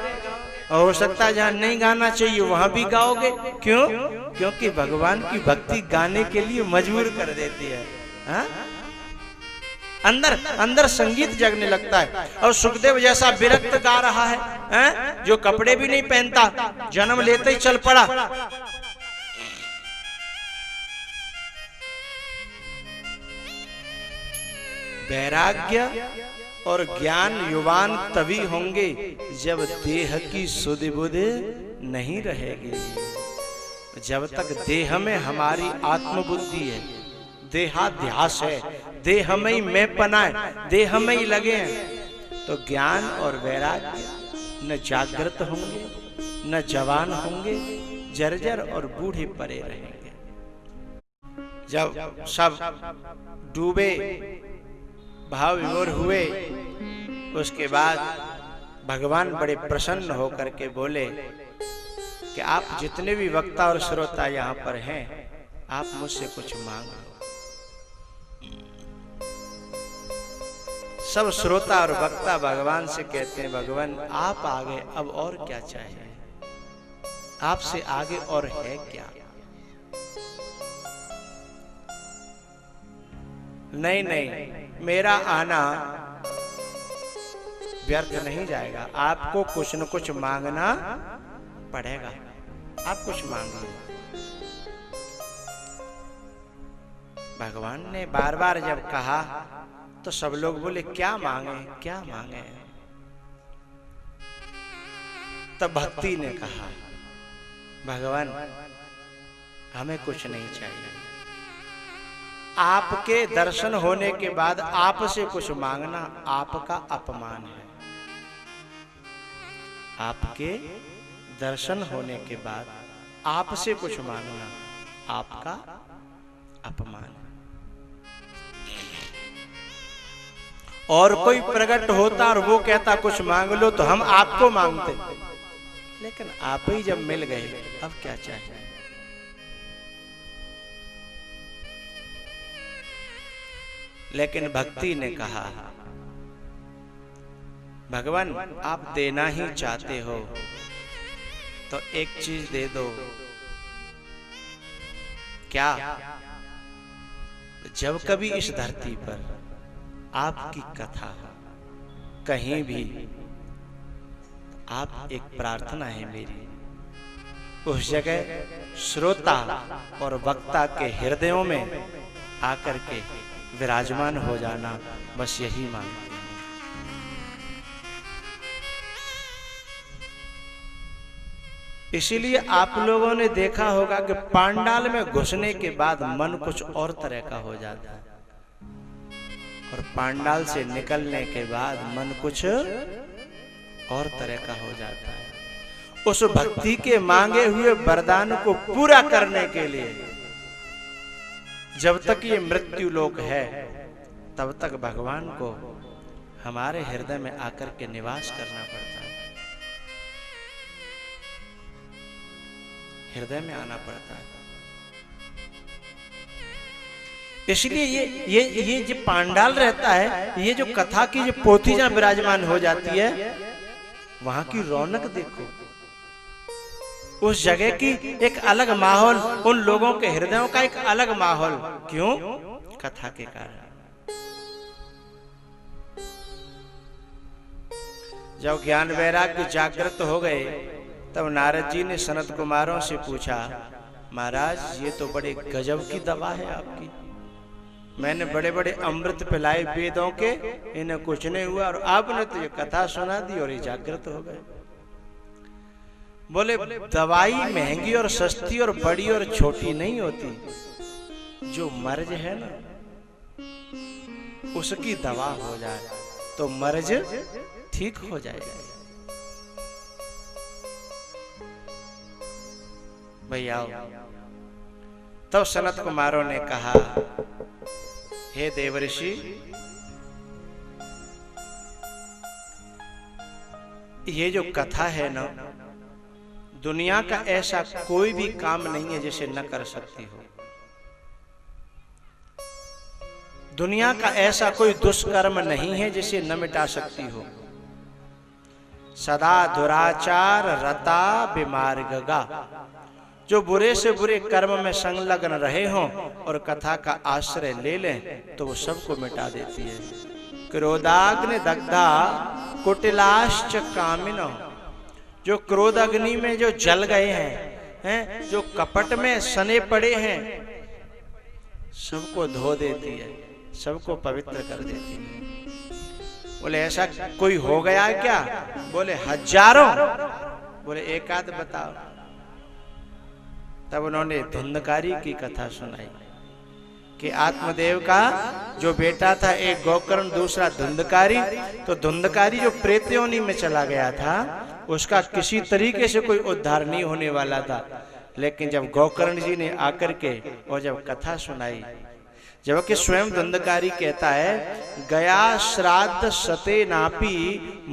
और हो सकता है जहाँ नहीं गाना चाहिए वहां भी गाओगे। क्यों? क्योंकि भगवान की भक्ति गाने के लिए मजबूर कर देती है, हैं? अंदर संगीत जगने लगता है। और सुखदेव जैसा विरक्त गा रहा है, हैं? जो कपड़े भी नहीं पहनता, जन्म लेते ही चल पड़ा। वैराग्य और ज्ञान युवान तभी होंगे जब देह की सुध बुध नहीं रहेगी। जब तक देह में हमारी आत्मबुद्धि है, देहाध्यास है, देह में ही मैं पनाए, देह में ही लगे हैं, तो ज्ञान और वैराग्य न जागृत होंगे, न जवान होंगे, जर्जर और बूढ़े पड़े रहेंगे। जब सब डूबे भाव विभोर हुए। उसके बाद भगवान बड़े प्रसन्न होकर के बोले कि आप जितने भी वक्ता और श्रोता यहाँ पर हैं, आप मुझसे कुछ मांग लो। सब श्रोता और वक्ता भगवान से कहते हैं, भगवान आप आ गए, अब और क्या चाहिए, आपसे आगे और है क्या? नहीं नहीं, मेरा आना व्यर्थ नहीं जाएगा, आपको कुछ न कुछ मांगना पड़ेगा, आप कुछ मांगिए। भगवान ने बार बार जब कहा तो सब लोग बोले क्या मांगे, क्या मांगे? तब भक्ति ने कहा, भगवान हमें कुछ नहीं चाहिए, आपके दर्शन होने के बाद आपसे कुछ मांगना आपका अपमान है। आपके दर्शन होने के बाद आपसे कुछ मांगना आपका अपमान है। और कोई प्रकट होता और वो कहता कुछ मांग लो तो हम आपको मांगते, लेकिन आप ही जब मिल गए अब क्या चाहिए? लेकिन भक्ति ने कहा, भगवान आप देना ही चाहते हो तो एक चीज दे दो। क्या? जब कभी इस धरती पर आपकी कथा कहीं भी, आप एक प्रार्थना है मेरी, उस जगह श्रोता और वक्ता के हृदयों में आकर के विराजमान हो जाना, बस यही मांगते हैं। इसीलिए आप लोगों ने देखा होगा कि पांडाल में घुसने के बाद मन कुछ और तरह का हो जाता है, और पांडाल से निकलने के बाद मन कुछ और तरह का हो जाता है। उस भक्ति के मांगे हुए वरदान को पूरा करने के लिए जब तक ये मृत्यु लोक है तब तक भगवान को हमारे हृदय में आकर के निवास करना पड़ता है, हृदय में आना पड़ता है। इसलिए ये जो पांडाल रहता है, ये जो कथा की जो पोथी जहां विराजमान हो जाती है, वहां की रौनक देखो, उस जगह की एक अलग माहौल, उन लोगों के हृदयों का एक अलग माहौल। क्यों? कथा के कारण। जब ज्ञान वैराग्य जागृत हो गए तब नारद जी ने सनत कुमारों से पूछा, महाराज ये तो बड़े गजब की दवा है आपकी, मैंने बड़े बड़े अमृत पिलाए वेदों के, इन्हें कुछ नहीं हुआ, और आपने तो ये कथा सुना दी और ये जागृत हो गए। बोले दवाई महंगी और सस्ती और बड़ी और छोटी नहीं होती, जो मर्ज है ना उसकी दवा हो जाए तो मर्ज ठीक हो जाएगा। भैया तब सनत कुमारों ने कहा, हे देवर्षि, ये जो कथा है ना, दुनिया का ऐसा कोई भी काम नहीं है जिसे न कर सकती हो। दुनिया का ऐसा कोई दुष्कर्म नहीं है जिसे न मिटा सकती हो। सदा दुराचार रता विमार्गगा, जो बुरे से बुरे कर्म में संलग्न रहे हों और कथा का आश्रय ले लें तो वो सबको मिटा देती है। क्रोधाग्नि दग्धा कुटिलाश्च कामिनो, जो क्रोध अग्नि में जो जल गए हैं, जो कपट में सने पड़े हैं, सबको धो देती है, सबको पवित्र कर देती है। बोले ऐसा कोई हो गया क्या? बोले हजारों। बोले एक आध बताओ। तब उन्होंने धुंधकारी की कथा सुनाई कि आत्मदेव का जो बेटा था, एक गोकर्ण दूसरा धुंधकारी, तो धुंधकारी जो प्रेत योनि में चला गया था उसका किसी तरीके से कोई उद्धार नहीं होने वाला था। लेकिन जब गोकर्ण जी ने आकर के और जब कथा सुनाई, जबकि स्वयं धुंधकारी कहता है गया श्राद्ध सते नापी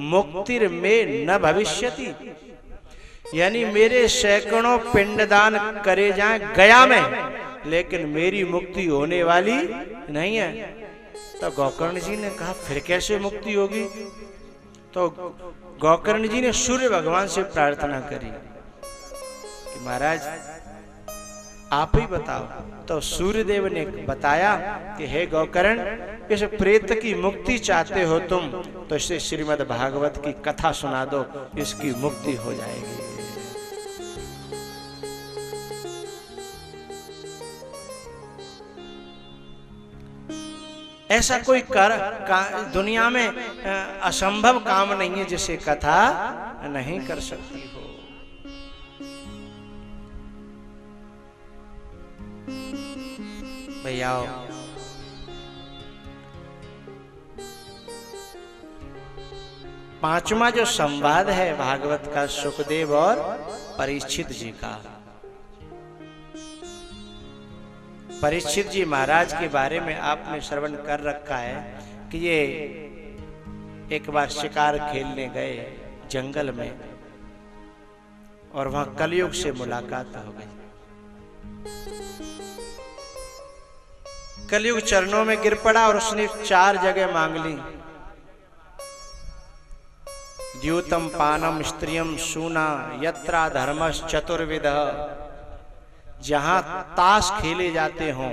मुक्तिर में न भविष्यति, यानी मेरे सैकड़ों पिंडदान करे जाएं गया में, लेकिन मेरी मुक्ति होने वाली नहीं है। तो गोकर्ण जी ने कहा फिर कैसे मुक्ति होगी? तो गोकर्ण जी ने सूर्य भगवान से प्रार्थना करी कि महाराज आप ही बताओ। तो सूर्यदेव ने बताया कि हे गोकर्ण, इस प्रेत की मुक्ति चाहते हो तुम तो इसे श्रीमद् भागवत की कथा सुना दो, इसकी मुक्ति हो जाएगी। ऐसा कोई दुनिया में असंभव काम नहीं है जिसे कथा नहीं कर सकती हो। भैया पांचवा जो संवाद है भागवत का सुखदेव और परीक्षित जी का। परीक्षित जी महाराज के बारे में आपने श्रवण कर रखा है कि ये एक बार शिकार खेलने गए जंगल में और वहां कलयुग से मुलाकात हो गई। कलयुग चरणों में गिर पड़ा और उसने 4 जगह मांग ली। द्यूतम पानम स्त्रियम सूना यत्रा धर्मस चतुर्विध। जहां ताश खेले जाते हों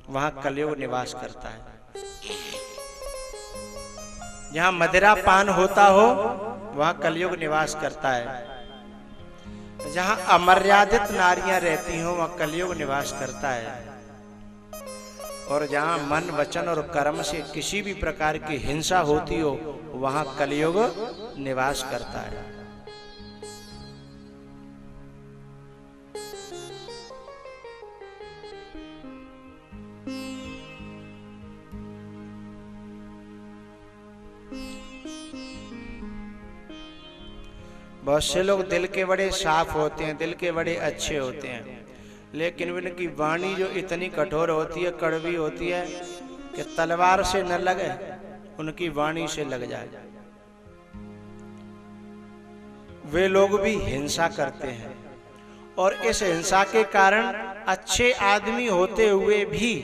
वहां कलयुग निवास करता है। जहां मदिरा पान होता हो वहां कलयुग निवास करता है। जहां अमर्यादित नारियां रहती हों वहां कलयुग निवास करता है। और जहां मन वचन और कर्म से किसी भी प्रकार की हिंसा होती हो वहां कलयुग निवास करता है। बहुत से लोग दिल के बड़े साफ होते हैं, दिल के बड़े अच्छे होते हैं, लेकिन उनकी वाणी जो इतनी कठोर होती है, कड़वी होती है कि तलवार से न लगे, उनकी वाणी से लग जाए। वे लोग भी हिंसा करते हैं और इस हिंसा के कारण अच्छे आदमी होते हुए भी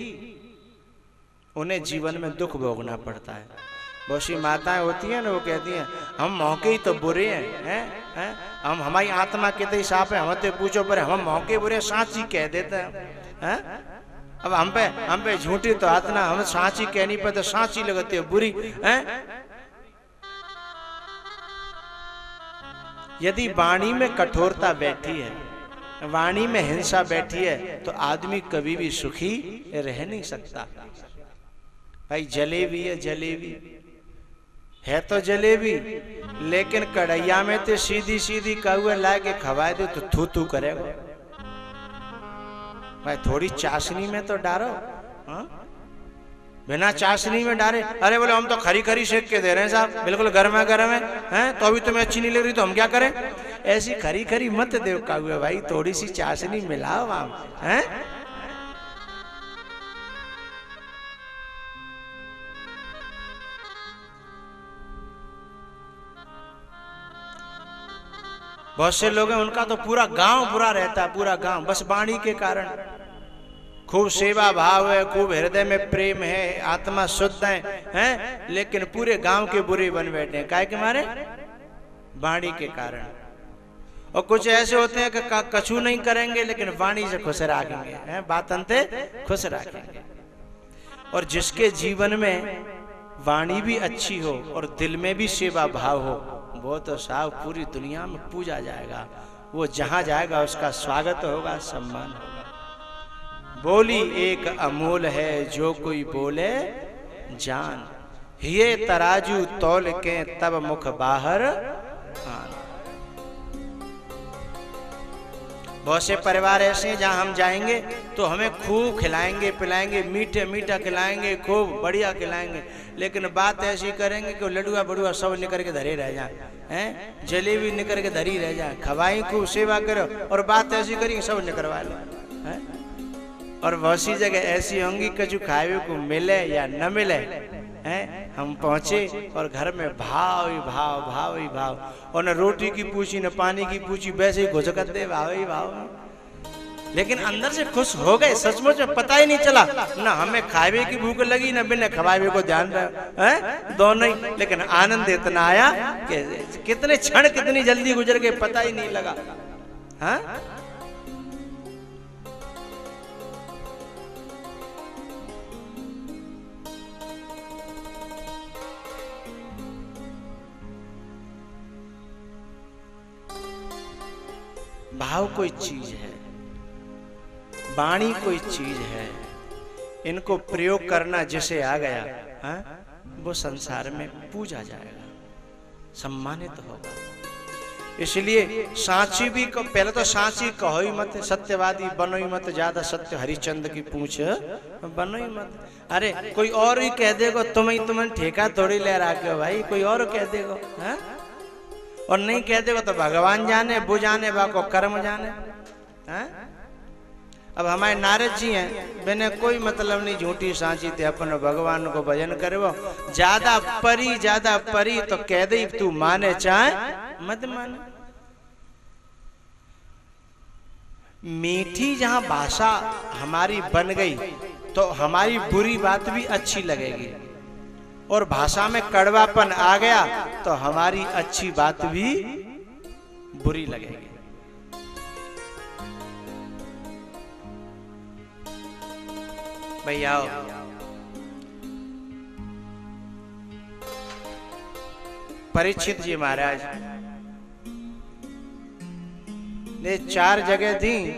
उन्हें जीवन में दुख भोगना पड़ता है। बहुत सी माताएं होती हैं ना, वो कहती हैं हम मौके ही तो बुरे हैं, हम हमारी आत्मा कितनी साफ है, हम तो पूछो पर हम मौके बुरे साची कह देते हैं। अब हम पे झूठी तो आत्मा, हम साची कहनी पे तो साची लगती है बुरी है। यदि वाणी में कठोरता बैठी है, वाणी में हिंसा बैठी है, तो आदमी कभी भी सुखी रह नहीं सकता। भाई जलेबी है, जलेबी है तो जलेबी, लेकिन कढ़ैया में तो सीधी सीधी कौआ ला के खवाए दे तो थू थू करेगा। भाई थोड़ी चाशनी में तो डालो, बिना चाशनी में डाले अरे बोले हम तो खरी खरी सेक के दे रहे हैं साहब, बिल्कुल गर्मा गर्म है तो अभी तुम्हें अच्छी नहीं लग रही तो हम क्या करें? ऐसी खरी खरी मत दे कौआ भाई, थोड़ी सी चाशनी मिलाओ आप हैं। बहुत से लोग हैं उनका तो पूरा गांव बुरा रहता है, पूरा गांव, बस वाणी के कारण। खूब सेवा भाव है, खूब हृदय में प्रेम है, आत्मा शुद्ध है, लेकिन पूरे गांव के बुरे बन बैठे हैं। काहे के मारे? वाणी के कारण। और कुछ ऐसे होते हैं कि कछु नहीं करेंगे लेकिन वाणी से खुश रखेंगे, बात अंते खुश रखेंगे। और जिसके जीवन में वाणी भी अच्छी हो और दिल में भी सेवा भाव हो, वो तो साहब पूरी दुनिया में पूजा जाएगा। वो जहां जाएगा उसका स्वागत होगा, सम्मान होगा। बोली एक अमूल है जो कोई बोले जान, ये तराजू तौल के तब मुख बाहर आन। बहुत से परिवार ऐसे हैं जहां हम जाएंगे तो हमें खूब खिलाएंगे पिलाएंगे, मीठे मीठा खिलाएंगे, खूब बढ़िया खिलाएंगे, लेकिन बात ऐसी करेंगे कि लडुआ बड़ुआ सब निकल के धरे रह जाए, हैं जलेबी निकल के धरी रह जाए। खवाई खूब सेवा करो और बात ऐसी करेंगे सब निकलवा लो, हैं और बहुत सी जगह ऐसी होंगी कछु खावे को मिले या न मिले हैं। हम पहुंचे और घर में भाव ही भाव, भाव ही भाव, और न रोटी की पूछी न पानी की पूछी, वैसे ही घुसकत दे भाव ही भाव। लेकिन अंदर से खुश हो गए, सचमुच में पता ही नहीं चला ना हमें खावे की भूख लगी न बिना खवावे को ध्यान है, दोनों ही। लेकिन आनंद इतना आया कि कितने क्षण कितनी जल्दी गुजर गए पता ही नहीं लगा। हाँ, भाव कोई चीज है, वाणी कोई चीज है, इनको प्रयोग करना जिसे आ गया हा? वो संसार में पूजा जाएगा, सम्मानित होगा। इसलिए सांची भी पहले तो सांची कहो ही मत, सत्यवादी बनो ही मत, ज्यादा सत्य हरिश्चंद्र की पूछ बनो ही मत। अरे कोई और ही कह देगो तुम्हें ठेका थोड़ी ले रखे हो भाई, कोई और कह देगो हा? और नहीं कह देगो तो भगवान जाने, वो जाने, बाको कर्म जाने हा? अब हमारे नारद जी हैं, मैंने कोई मतलब नहीं झूठी सांची थे, अपन भगवान को भजन करवो। ज्यादा परी तो कह दे तू माने चाहे मत माने। मीठी जहां भाषा हमारी बन गई तो हमारी बुरी बात भी अच्छी लगेगी, और भाषा में कड़वापन आ गया तो हमारी अच्छी बात भी बुरी लगेगी। भैया परीक्षित जी महाराज ने 4 जगह दी,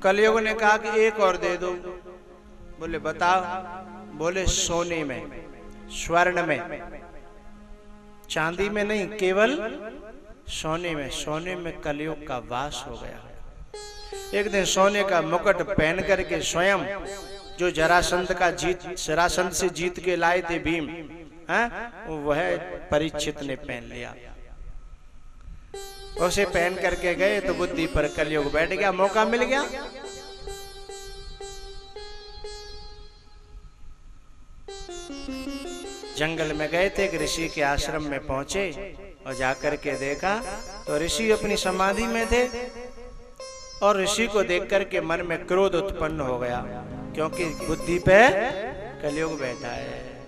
कलयुग ने कहा कि एक और दे दो। बोले बताओ, बोले सोने में, स्वर्ण में, चांदी में नहीं, केवल सोने में। सोने में कलयुग का वास हो गया। एक दिन सोने का मुकुट पहन करके स्वयं जो जरासंध से जीत के लाए थे भीम, वह परीक्षित ने पहन लिया। उसे पहन करके गए तो बुद्धि पर कलयुग बैठ गया, मौका मिल गया। जंगल में गए थे, एक ऋषि के आश्रम में पहुंचे और जाकर के देखा तो ऋषि अपनी समाधि में थे, और ऋषि को देख करके मन में क्रोध उत्पन्न हो गया, क्योंकि बुद्धि पे कलयुग बैठा है।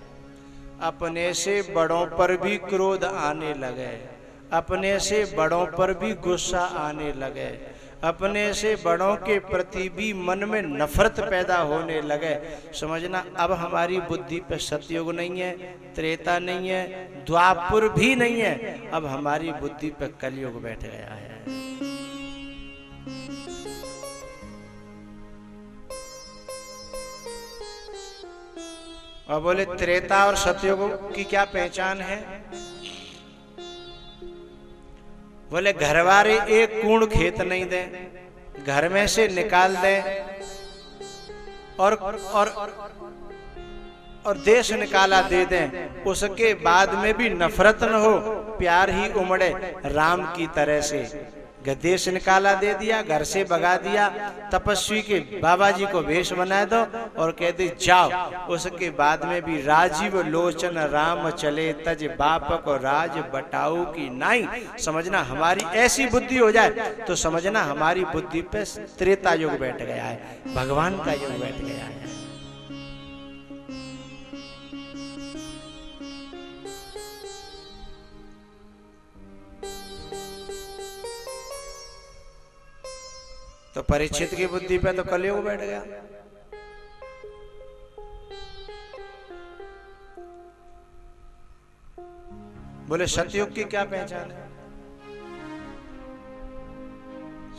अपने से बड़ों पर भी क्रोध आने लगे, अपने से बड़ों पर भी गुस्सा आने लगे, अपने से बड़ों के प्रति भी मन में नफरत पैदा होने लगे। समझना अब हमारी बुद्धि पे सतयुग नहीं है, त्रेता नहीं है, द्वापर भी नहीं है, अब हमारी बुद्धि पे कलयुग बैठ गया है। और बोले त्रेता और सतयुग की क्या पहचान है? बोले घरवाले एक कूण खेत नहीं दें, घर में से निकाल दें, और देश निकाला दे दें, उसके बाद में भी नफरत न हो, प्यार ही उमड़े राम की तरह से। देश निकाला दे दिया, घर से भगा दिया, तपस्वी के बाबा जी को वेश बना दो और कह दे जाओ, उसके बाद में भी राजीव लोचन राम चले तज बाप को राज बटाऊ की नाई। समझना हमारी ऐसी बुद्धि हो जाए तो समझना हमारी बुद्धि पे त्रेता युग बैठ गया है, भगवान का युग बैठ गया है। तो परीक्षित की बुद्धि पे तो कलयुग बैठ गया। बोले सतयुग की क्या पहचान है?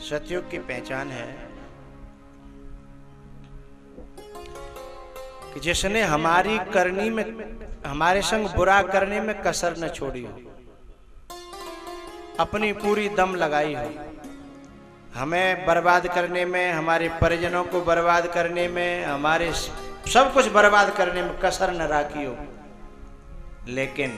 सतयुग की पहचान है कि जिसने हमारी करनी में, हमारे संग बुरा करने में कसर न छोड़ी हो, अपनी पूरी दम लगाई हो, हमें बर्बाद करने में, हमारे परिजनों को बर्बाद करने में, हमारे सब कुछ बर्बाद करने में कसर न राखी हो, लेकिन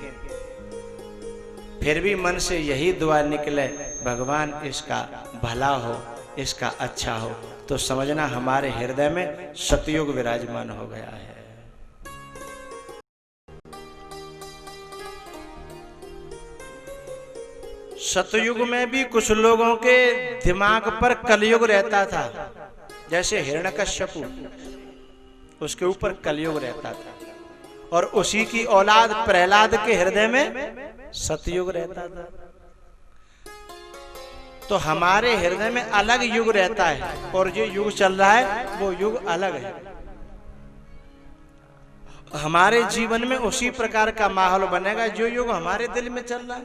फिर भी मन से यही दुआ निकले भगवान इसका भला हो, इसका अच्छा हो, तो समझना हमारे हृदय में सतयुग विराजमान हो गया है। सतयुग में भी कुछ लोगों के दिमाग पर कलयुग रहता था, जैसे हिरण्यकश्यपु, उसके ऊपर कलयुग रहता था, और उसी की औलाद प्रहलाद के हृदय में सतयुग रहता था। तो हमारे हृदय में अलग युग रहता है, और जो युग चल रहा है वो युग अलग है। हमारे जीवन में उसी प्रकार का माहौल बनेगा जो युग हमारे दिल में चल रहा है।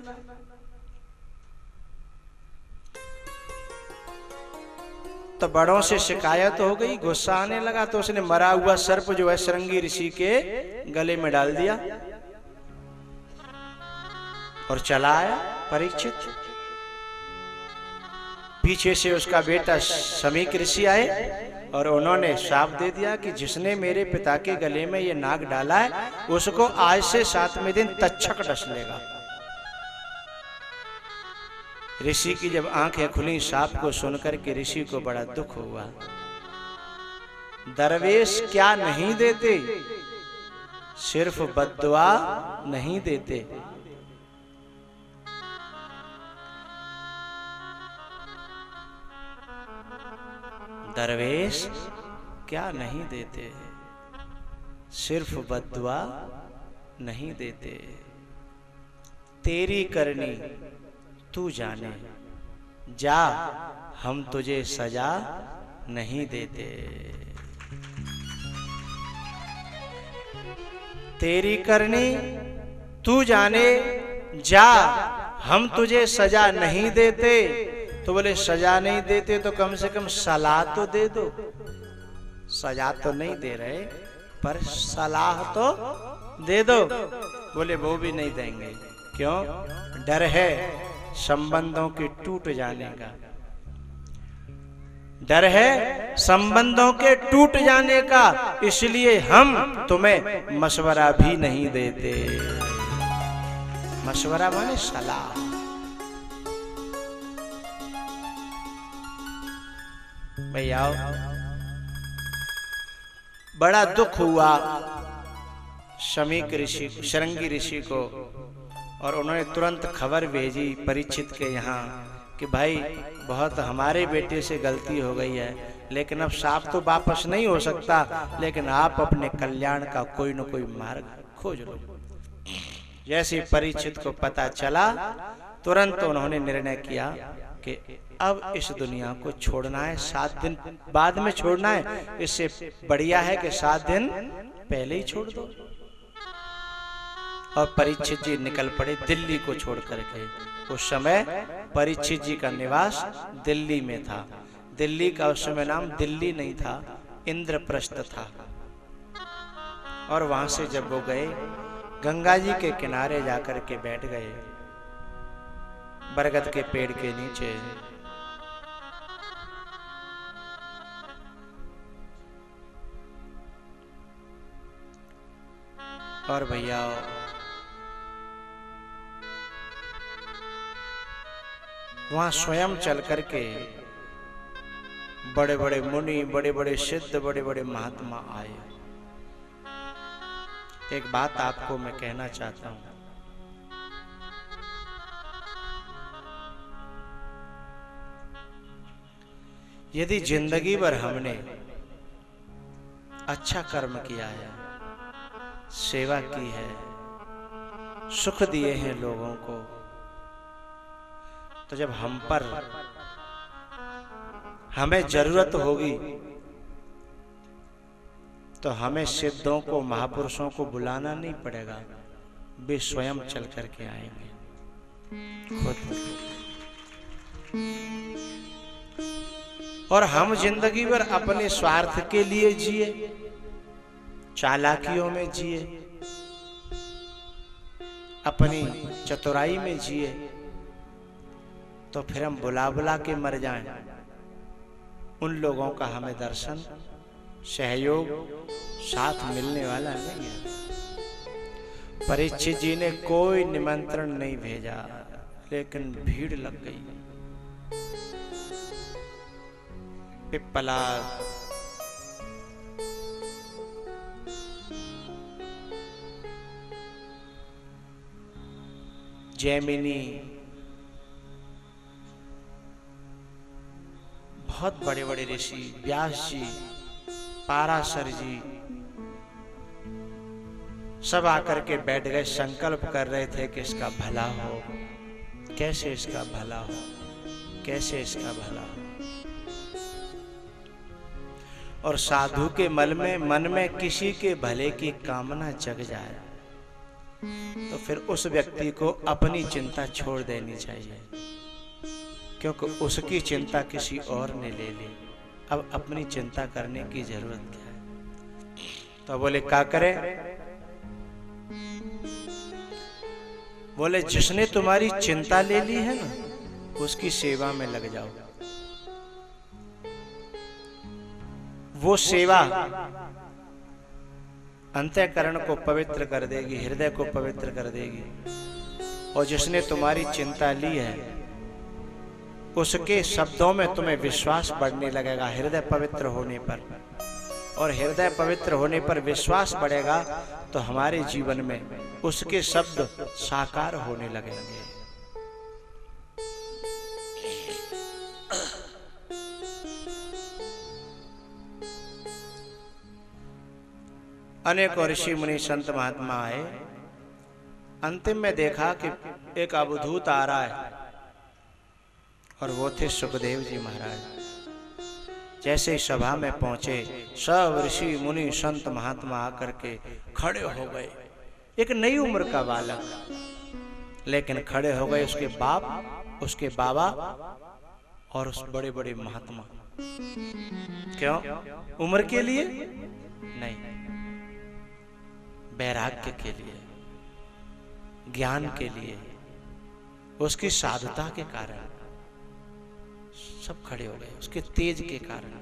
तो बड़ों से शिकायत हो गई, गुस्सा आने लगा, तो उसने मरा हुआ सर्प जो है श्रृंगी ऋषि के गले में डाल दिया और चला आया परीक्षित। पीछे से उसका बेटा समीक ऋषि आए और उन्होंने श्राप दे दिया कि जिसने मेरे पिता के गले में ये नाग डाला है उसको आज से 7वें दिन तक्षक डस लेगा। ऋषि की जब आंखें खुली श्राप को सुनकर के ऋषि को बड़ा दुख हुआ। दरवेश क्या नहीं देते, सिर्फ बद्दुआ नहीं देते। दरवेश क्या नहीं देते, सिर्फ बद्दुआ नहीं देते। तेरी करनी तू जाने, जा हम तुझे सजा नहीं देते। तेरी करनी तू जाने, जा हम तुझे सजा नहीं देते। तो बोले सजा नहीं देते तो कम से कम सलाह तो दे दो। सजा तो नहीं दे रहे पर सलाह तो दे दो। बोले वो भी नहीं देंगे। क्यों? डर है संबंधों के टूट जाने का। डर है संबंधों के टूट जाने का, इसलिए हम तुम्हें मशवरा भी नहीं देते। मशवरा माने सलाह। भाई आओ। बड़ा दुख हुआ समीक ऋषि, श्रृंगी ऋषि को, और उन्होंने तुरंत खबर भेजी परीक्षित के यहाँ कि भाई बहुत हमारे बेटे से गलती हो गई है, लेकिन अब साफ तो वापस नहीं हो सकता, लेकिन आप अपने कल्याण का कोई न कोई मार्ग खोज लो। जैसे परीक्षित को पता चला, तुरंत उन्होंने निर्णय किया कि अब इस दुनिया को छोड़ना है, 7 दिन बाद में छोड़ना है। इससे बढ़िया है कि 7 दिन पहले ही छोड़ दो। और परीक्षित जी निकल पड़े दिल्ली को छोड़ करके। उस समय परीक्षित जी का निवास दिल्ली में था। दिल्ली का उस समय नाम दिल्ली नहीं था, इंद्रप्रस्थ था। और वहां से जब वो गए, गंगा जी के किनारे जाकर के बैठ गए, बरगद के पेड़ के नीचे। और भैया वहां स्वयं चल करके बड़े बड़े मुनि, बड़े बड़े सिद्ध, बड़े बड़े महात्मा आए। एक बात आपको मैं कहना चाहता हूं। यदि जिंदगी भर हमने अच्छा कर्म किया है, सेवा की है, सुख दिए हैं लोगों को, तो जब हम पर हमें जरूरत होगी तो हमें सिद्धों को, महापुरुषों को बुलाना नहीं पड़ेगा, वे स्वयं चल करके आएंगे खुद। और हम जिंदगी भर अपने स्वार्थ के लिए जिए, चालाकियों में जिए, अपनी चतुराई में जिए, तो फिर हम बुला बुला के मर जाएं। उन लोगों का हमें दर्शन, सहयोग, साथ मिलने वाला नहीं है। परीक्षित जी ने कोई निमंत्रण नहीं भेजा, लेकिन भीड़ लग गई। पिप्पलाद, जैमिनी, बहुत बड़े बड़े ऋषि, व्यास जी, पाराशर जी, सब आकर के बैठ गए, संकल्प कर रहे थे कि इसका भला हो, कैसे इसका भला हो, कैसे इसका भला हो। और साधु के मन में किसी के भले की कामना जग जाए तो फिर उस व्यक्ति को अपनी चिंता छोड़ देनी चाहिए, क्योंकि उसकी चिंता किसी और ने ले ली। अब अपनी चिंता करने की जरूरत क्या है? तो बोले क्या करें? बोले जिसने तुम्हारी चिंता ले ली है ना, उसकी सेवा में लग जाओ। वो सेवा अंतःकरण को पवित्र कर देगी, हृदय को पवित्र कर देगी। और जिसने तुम्हारी चिंता ली है, उसके शब्दों में तुम्हें विश्वास बढ़ने लगेगा हृदय पवित्र होने पर। और हृदय पवित्र होने पर विश्वास बढ़ेगा तो हमारे जीवन में उसके शब्द साकार होने लगेंगे। अनेकों ऋषि मुनि संत महात्मा आए। अंतिम में देखा कि एक अवधूत आ रहा है और वो थे सुखदेव जी महाराज। जैसे ही सभा में पहुंचे, सब ऋषि मुनि संत महात्मा आकर के खड़े हो गए। एक नई उम्र का बालक, लेकिन खड़े हो गए उसके बाप, उसके बाबा और उस बड़े बड़े महात्मा। क्यों? उम्र के लिए नहीं, वैराग्य के लिए, ज्ञान के लिए, उसकी साधुता के कारण सब खड़े हो गए। उसके तेज के कारण,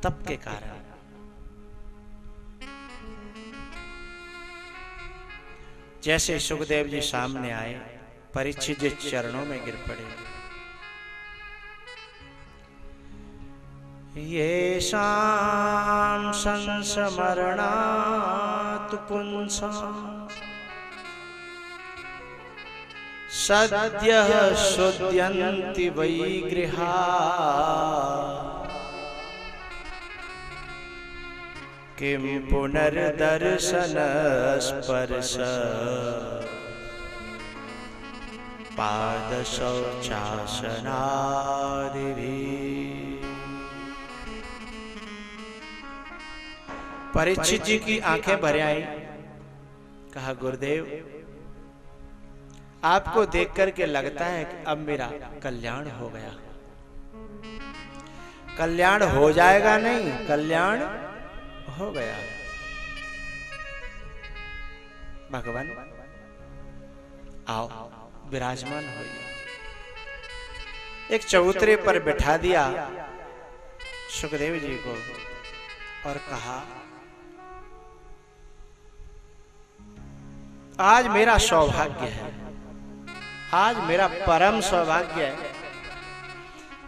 तप के कारण। जैसे सुखदेव जी सामने आए, परीक्षित जी चरणों में गिर पड़े। ये शाम संस्मरणात् पुंसा सद्यः शुद्ध्यन्ति वै गृहा किं पुनर्दर्शन स्पर्श पाद शौचासनादिभिः। परीक्षित जी की आंखें भर आई। कहा, गुरुदेव आपको देख करके लगता है कि अब मेरा कल्याण हो गया। कल्याण हो जाएगा नहीं, कल्याण हो गया। भगवान आओ, विराजमान होइए। एक चबूतरे पर बिठा दिया सुखदेव जी को और कहा, आज मेरा सौभाग्य है, आज मेरा परम सौभाग्य है,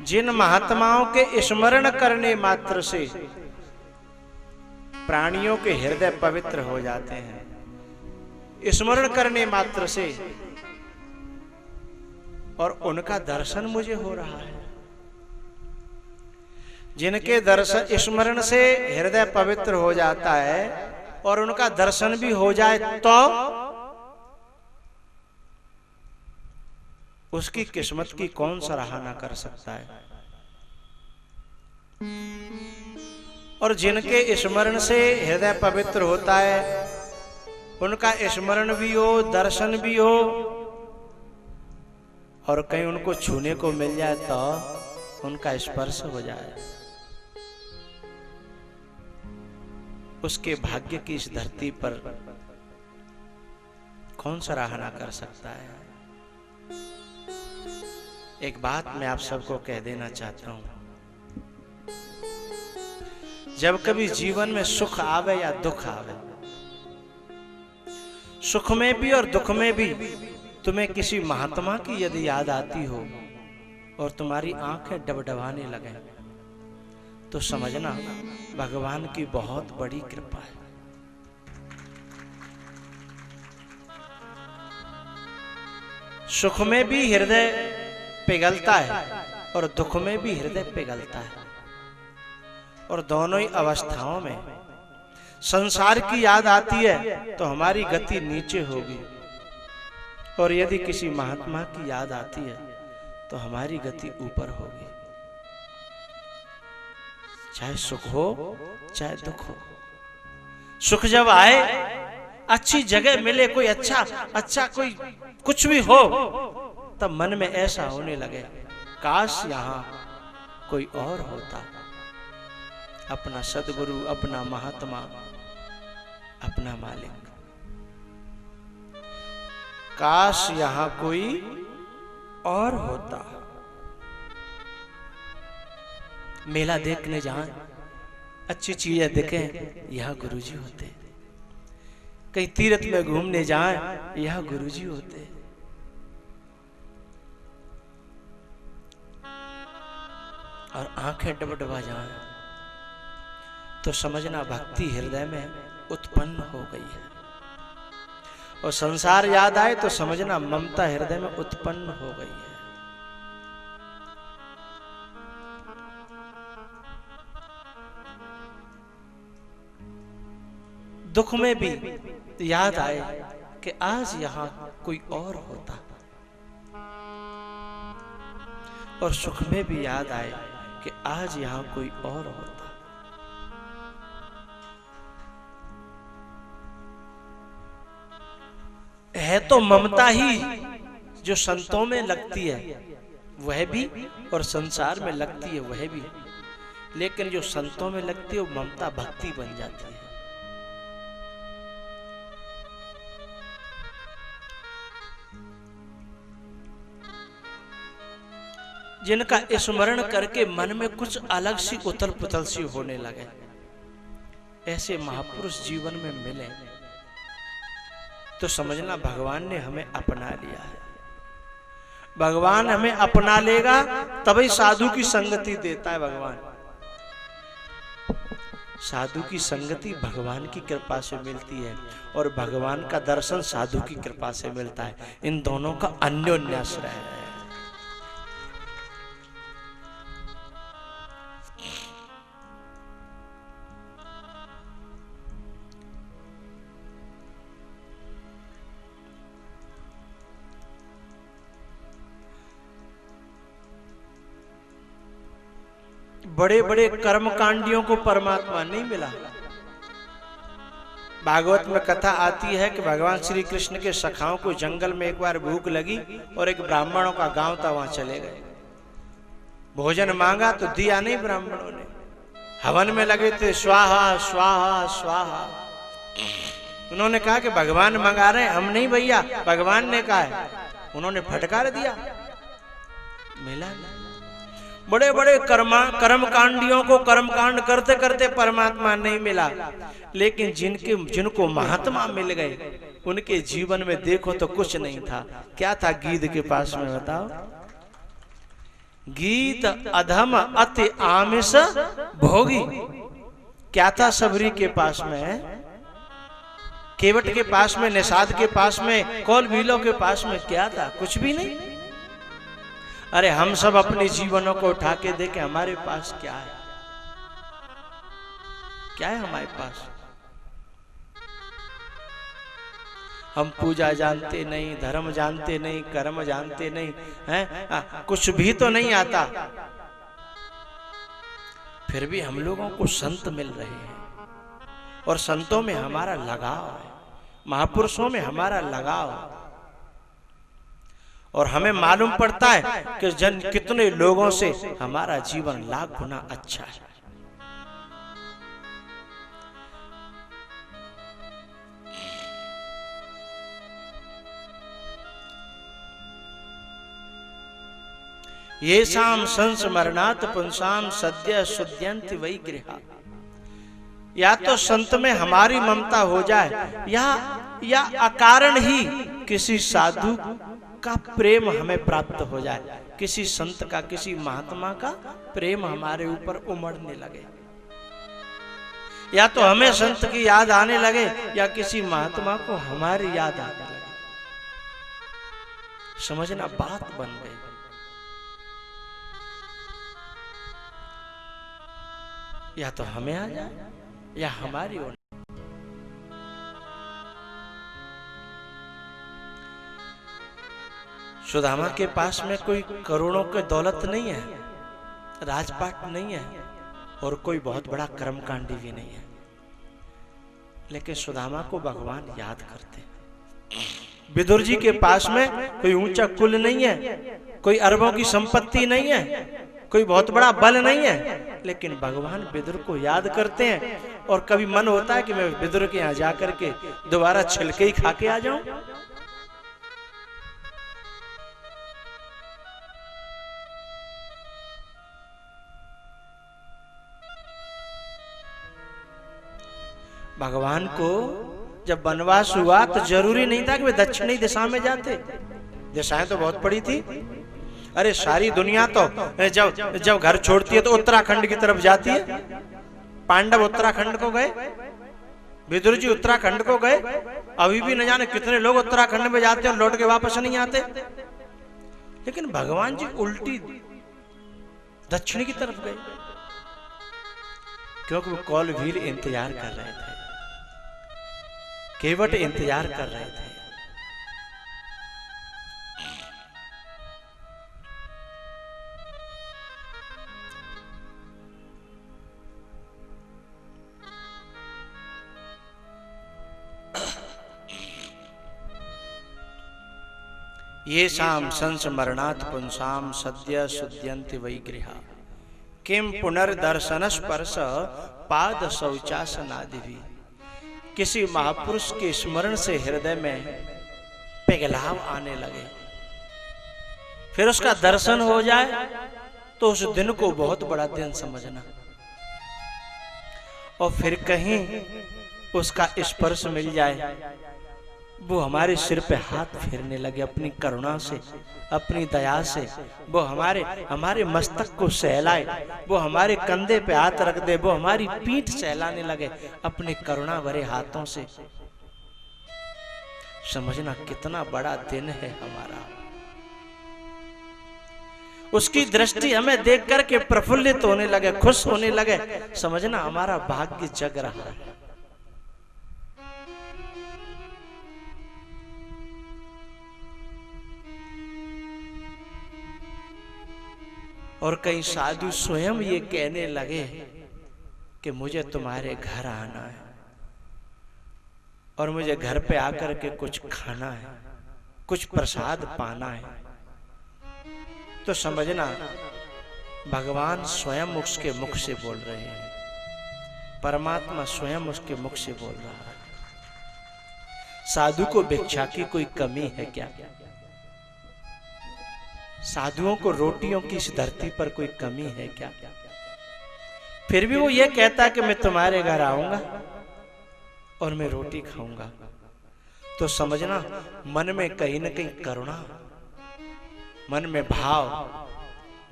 जिन महात्माओं के स्मरण करने मात्र से प्राणियों के हृदय पवित्र हो जाते हैं, स्मरण करने मात्र से, और उनका दर्शन मुझे हो रहा है। जिनके दर्शन, स्मरण से हृदय पवित्र हो जाता है और उनका दर्शन भी हो जाए तो उसकी किस्मत की कौन सराहना कर सकता है। और जिनके स्मरण से हृदय पवित्र होता है, उनका स्मरण भी हो, दर्शन भी हो, और कहीं उनको छूने को मिल जाए तो उनका स्पर्श हो जाए, उसके भाग्य की इस धरती पर कौन सराहना कर सकता है। एक बात मैं आप सबको कह देना चाहता हूं, जब कभी जीवन में सुख आवे या दुख आवे, सुख में भी और दुख में भी तुम्हें किसी महात्मा की यदि याद आती हो और तुम्हारी आंखें डबडबाने लगे, तो समझना भगवान की बहुत बड़ी कृपा है। सुख में भी हृदय पिघलता है और दुख में भी हृदय पिघलता है, और दोनों ही अवस्थाओं में संसार की याद आती है तो हमारी गति नीचे होगी, और यदि किसी महात्मा की याद आती है तो हमारी गति ऊपर होगी। चाहे सुख हो चाहे दुख हो, सुख जब आए, अच्छी जगह मिले, कोई अच्छा कोई कुछ भी हो, तब मन में ऐसा होने लगे काश यहां कोई और होता, अपना सद्गुरु, अपना महात्मा, अपना मालिक। काश यहां कोई और होता। मेला देखने जाएं, अच्छी चीजें देखें, यह गुरुजी होते। कहीं तीर्थ में घूमने जाएं, यह गुरुजी होते। और आंखें डबडबा जाएं तो समझना भक्ति हृदय में उत्पन्न हो गई है, और संसार याद आए तो समझना ममता हृदय में उत्पन्न हो गई है। दुख में भी याद आए कि आज यहां कोई और होता, और सुख में भी याद आए कि आज यहां कोई और होता। है तो ममता ही जो संतों में लगती है वह भी, और संसार में लगती है वह भी, लेकिन जो संतों में लगती है वो ममता भक्ति बन जाती है। जिनका स्मरण करके मन में कुछ अलग सी उथल पुथल सी होने लगे, ऐसे महापुरुष जीवन में मिले तो समझना भगवान ने हमें अपना लिया है। भगवान हमें अपना लेगा तभी साधु की संगति देता है भगवान। साधु की संगति भगवान की कृपा से मिलती है, और भगवान का दर्शन साधु की कृपा से मिलता है। इन दोनों का अन्योन्याश्रय है। बड़े बड़े कर्मकांडियों को परमात्मा नहीं मिला। भागवत में कथा आती है कि भगवान श्री कृष्ण के सखाओं को जंगल में एक बार भूख लगी और एक ब्राह्मणों का गांव था, वहां चले गए। भोजन मांगा तो दिया नहीं ब्राह्मणों ने। हवन में लगे थे, स्वाहा स्वाहा स्वाहा। उन्होंने कहा कि भगवान मंगा रहे, हम नहीं भैया, भगवान ने कहा है। उन्होंने फटकार दिया, मिला नहीं। बड़े बड़े कर्मकांडियों को कर्मकांड करते करते परमात्मा नहीं मिला, लेकिन जिनको महात्मा मिल गए उनके जीवन में देखो तो कुछ नहीं था। क्या था गीध के पास में, बताओ? गीत अधम अति आमिष भोगी। क्या था सबरी के पास में, केवट के पास में, निषाद के पास में, कौल भीलों के पास में? क्या था? कुछ भी नहीं। अरे हम सब अपने जीवनों को उठा के देखें, हमारे पास क्या है? क्या है हमारे पास? हम पूजा जानते नहीं, धर्म जानते नहीं, कर्म जानते नहीं, हैं? कुछ भी तो नहीं आता। फिर भी हम लोगों को संत मिल रहे हैं, और संतों में हमारा लगाव है, महापुरुषों में हमारा लगाव है। और हमें मालूम पड़ता है कि कितने लोगों से हमारा जीवन लाख गुना अच्छा है। येषां संस्मरणात् पुंसां सद्य शुद्ध्यन्ति वै गृहा। या तो संत में हमारी ममता हो जाए, या अकारण ही किसी साधु का प्रेम हमें प्राप्त हो जाए, किसी संत का, किसी महात्मा का प्रेम हमारे ऊपर उमड़ने लगे, या तो हमें संत की याद आने लगे या किसी महात्मा को हमारी याद आने लगे, समझना बात बन गई। या तो हमें आ जाए या हमारी ओर। सुदामा के पास में कोई करोड़ों की दौलत नहीं है, राजपाट नहीं है और कोई बहुत बड़ा कर्मकांडी भी नहीं है, लेकिन सुदामा को भगवान याद करते। विदुर जी के पास में कोई ऊंचा कुल नहीं है, कोई अरबों की संपत्ति नहीं है, कोई बहुत बड़ा बल नहीं है, लेकिन भगवान विदुर को याद करते हैं। और कभी मन होता है कि मैं विदुर के यहाँ जाकर के दोबारा छिलके ही खा के आ जाऊं। भगवान को जब वनवास हुआ तो जरूरी नहीं था कि वे दक्षिणी दिशा में जाते, दिशाएं तो बहुत पड़ी थी। अरे सारी दुनिया तो जब घर छोड़ती है तो उत्तराखंड की तरफ जाती है। पांडव उत्तराखंड को गए, विदुर जी उत्तराखंड को गए, अभी भी न जाने कितने लोग उत्तराखंड में जाते हैं और लौट के वापस नहीं आते। लेकिन भगवान जी उल्टी दक्षिण की तरफ गए, क्योंकि वो कौलवीर इंतजार कर रहे थे, केवट इंतजार कर रहे थे। ये शाम संस्मरणात् पुंसाम सद्य शुद्ध्यन्ति वै गृहा किम पुनर्दर्शन स्पर्श पाद शौचासनादि। किसी महापुरुष के स्मरण से हृदय में पिघलाव आने लगे, फिर उसका दर्शन हो जाए तो उस दिन को बहुत बड़ा दिन समझना, और फिर कहीं उसका स्पर्श मिल जाए, वो हमारे सिर पे हाथ फेरने लगे अपनी करुणा से, अपनी दया से, वो हमारे मस्तक को सहलाए, वो हमारे कंधे पे हाथ रख दे, वो हमारी पीठ सहलाने लगे अपने करुणा भरे हाथों से। समझना कितना बड़ा दिन है हमारा। उसकी दृष्टि हमें देख करके प्रफुल्लित होने लगे, खुश होने लगे, समझना हमारा भाग्य जग रहा है। और कई साधु स्वयं ये कहने लगे कि मुझे तुम्हारे घर आना है और मुझे घर पे आकर के कुछ खाना है, कुछ प्रसाद पाना है। तो समझना भगवान स्वयं उसके मुख से बोल रहे हैं, परमात्मा स्वयं उसके मुख से बोल रहा है। साधु को भिक्षा की कोई कमी है क्या? साधुओं को रोटियों की इस धरती पर कोई कमी है क्या? फिर भी वो ये कहता है कि मैं तुम्हारे घर आऊंगा और मैं रोटी खाऊंगा। तो समझना मन में कहीं न कहीं करुणा, मन में भाव,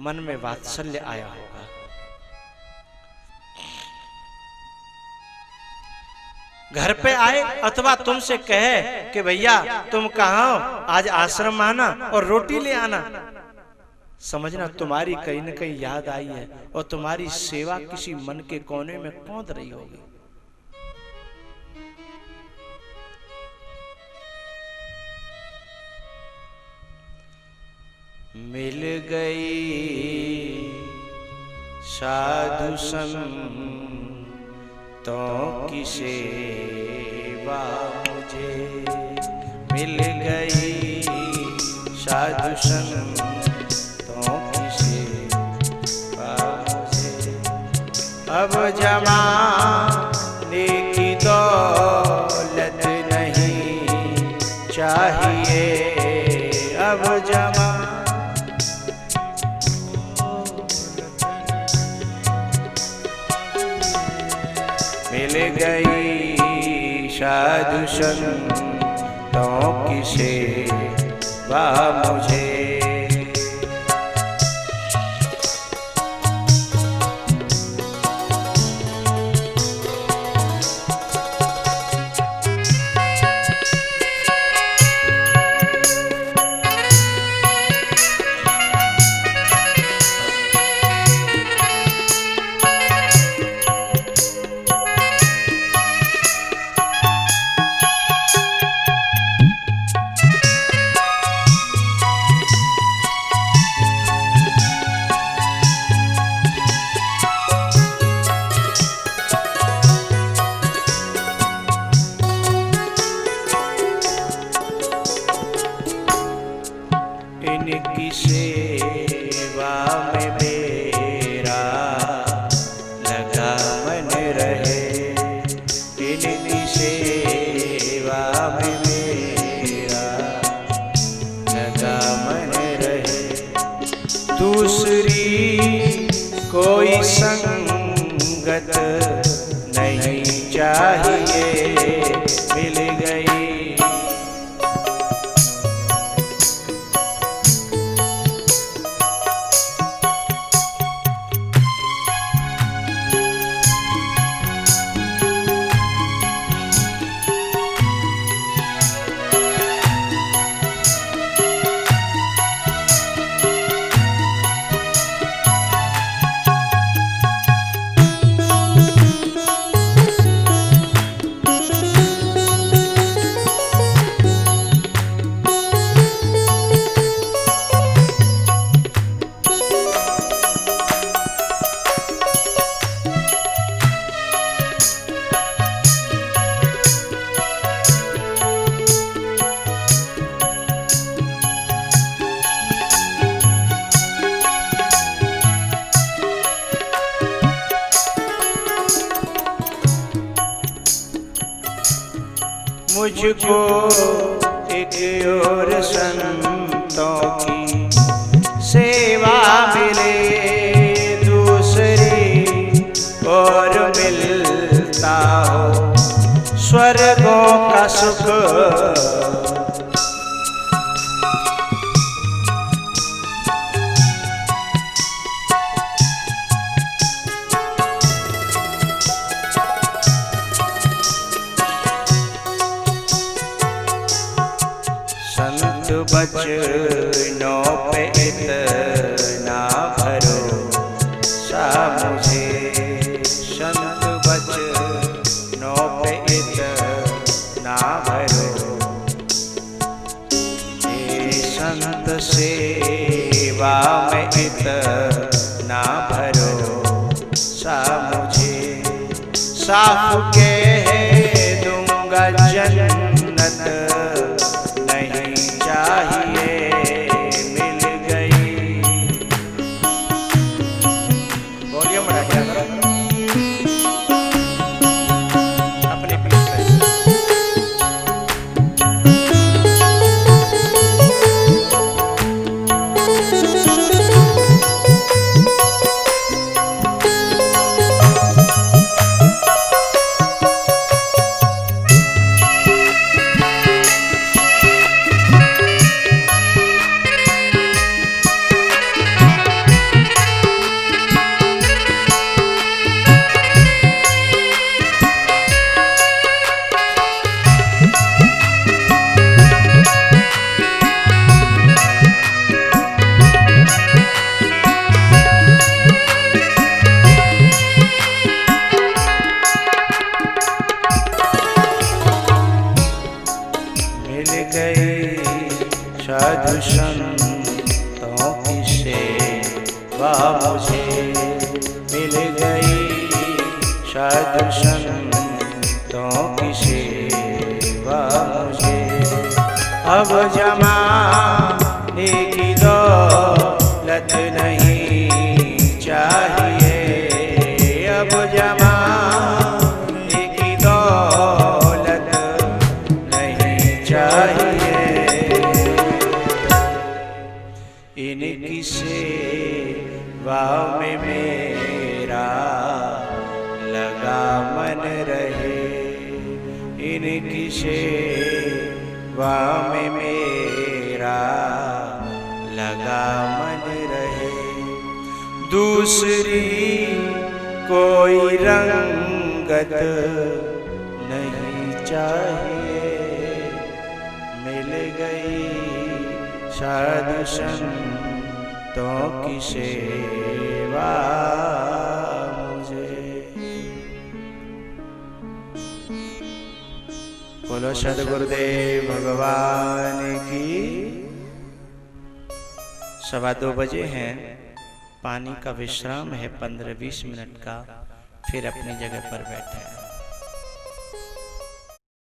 मन में वात्सल्य आया होगा। घर पे आए अथवा तुमसे कहे कि भैया तुम कहाँ हो, आज आश्रम आना और रोटी ले आना, समझना तुम्हारी कहीं न कहीं याद आई है और तुम्हारी सेवा किसी मन के कोने में कौंध रही होगी। मिल गई साधु संतों की सेवा मुझे, मिल गई साधु संतों की सेवा मुझे। अब जमाने की दौलत नहीं चाहिए, अब मिल गई साधु संतों की सेवा मुझे। इनकी सेवा में मेरा लगा मन रहे, इनकी सेवा में मेरा लगा मन रहे। दूसरी कोई संगत नहीं चाहिए, मिल गई मुझको एक और संतों की सेवा मिले, दूसरी और मिलता हो स्वर्गों का सुख। संत बचनों पे इतना भरोसा मुझे, संत बचनों पे इतना भरोसा, ये संत सेवा में इतना भरोसा मुझे। साफ कह दूंगा जन्नत नहीं चाहिए, मिल गई। वॉल्यूम बढ़ा क्या अपने पीठ पे। साधु संतों की सेवा मुझे मिल गई, साधु संतों की सेवा मुझे। अब जमाने की दौलत नहीं चाहिए, अब जमाने की दौलत नहीं चाहिए, इनकी सेवा में मेरा लगा मन रहे, इनकी सेवा में मेरा लगा मन रहे। दूसरी कोई रंगत नहीं चाहिए, मिल गई साधु संतों की सेवा मुझे। बोलो सद्गुरुदेव भगवान की। 2:15 बजे हैं, पानी का विश्राम है 15-20 मिनट का, फिर अपनी जगह पर बैठे हैं।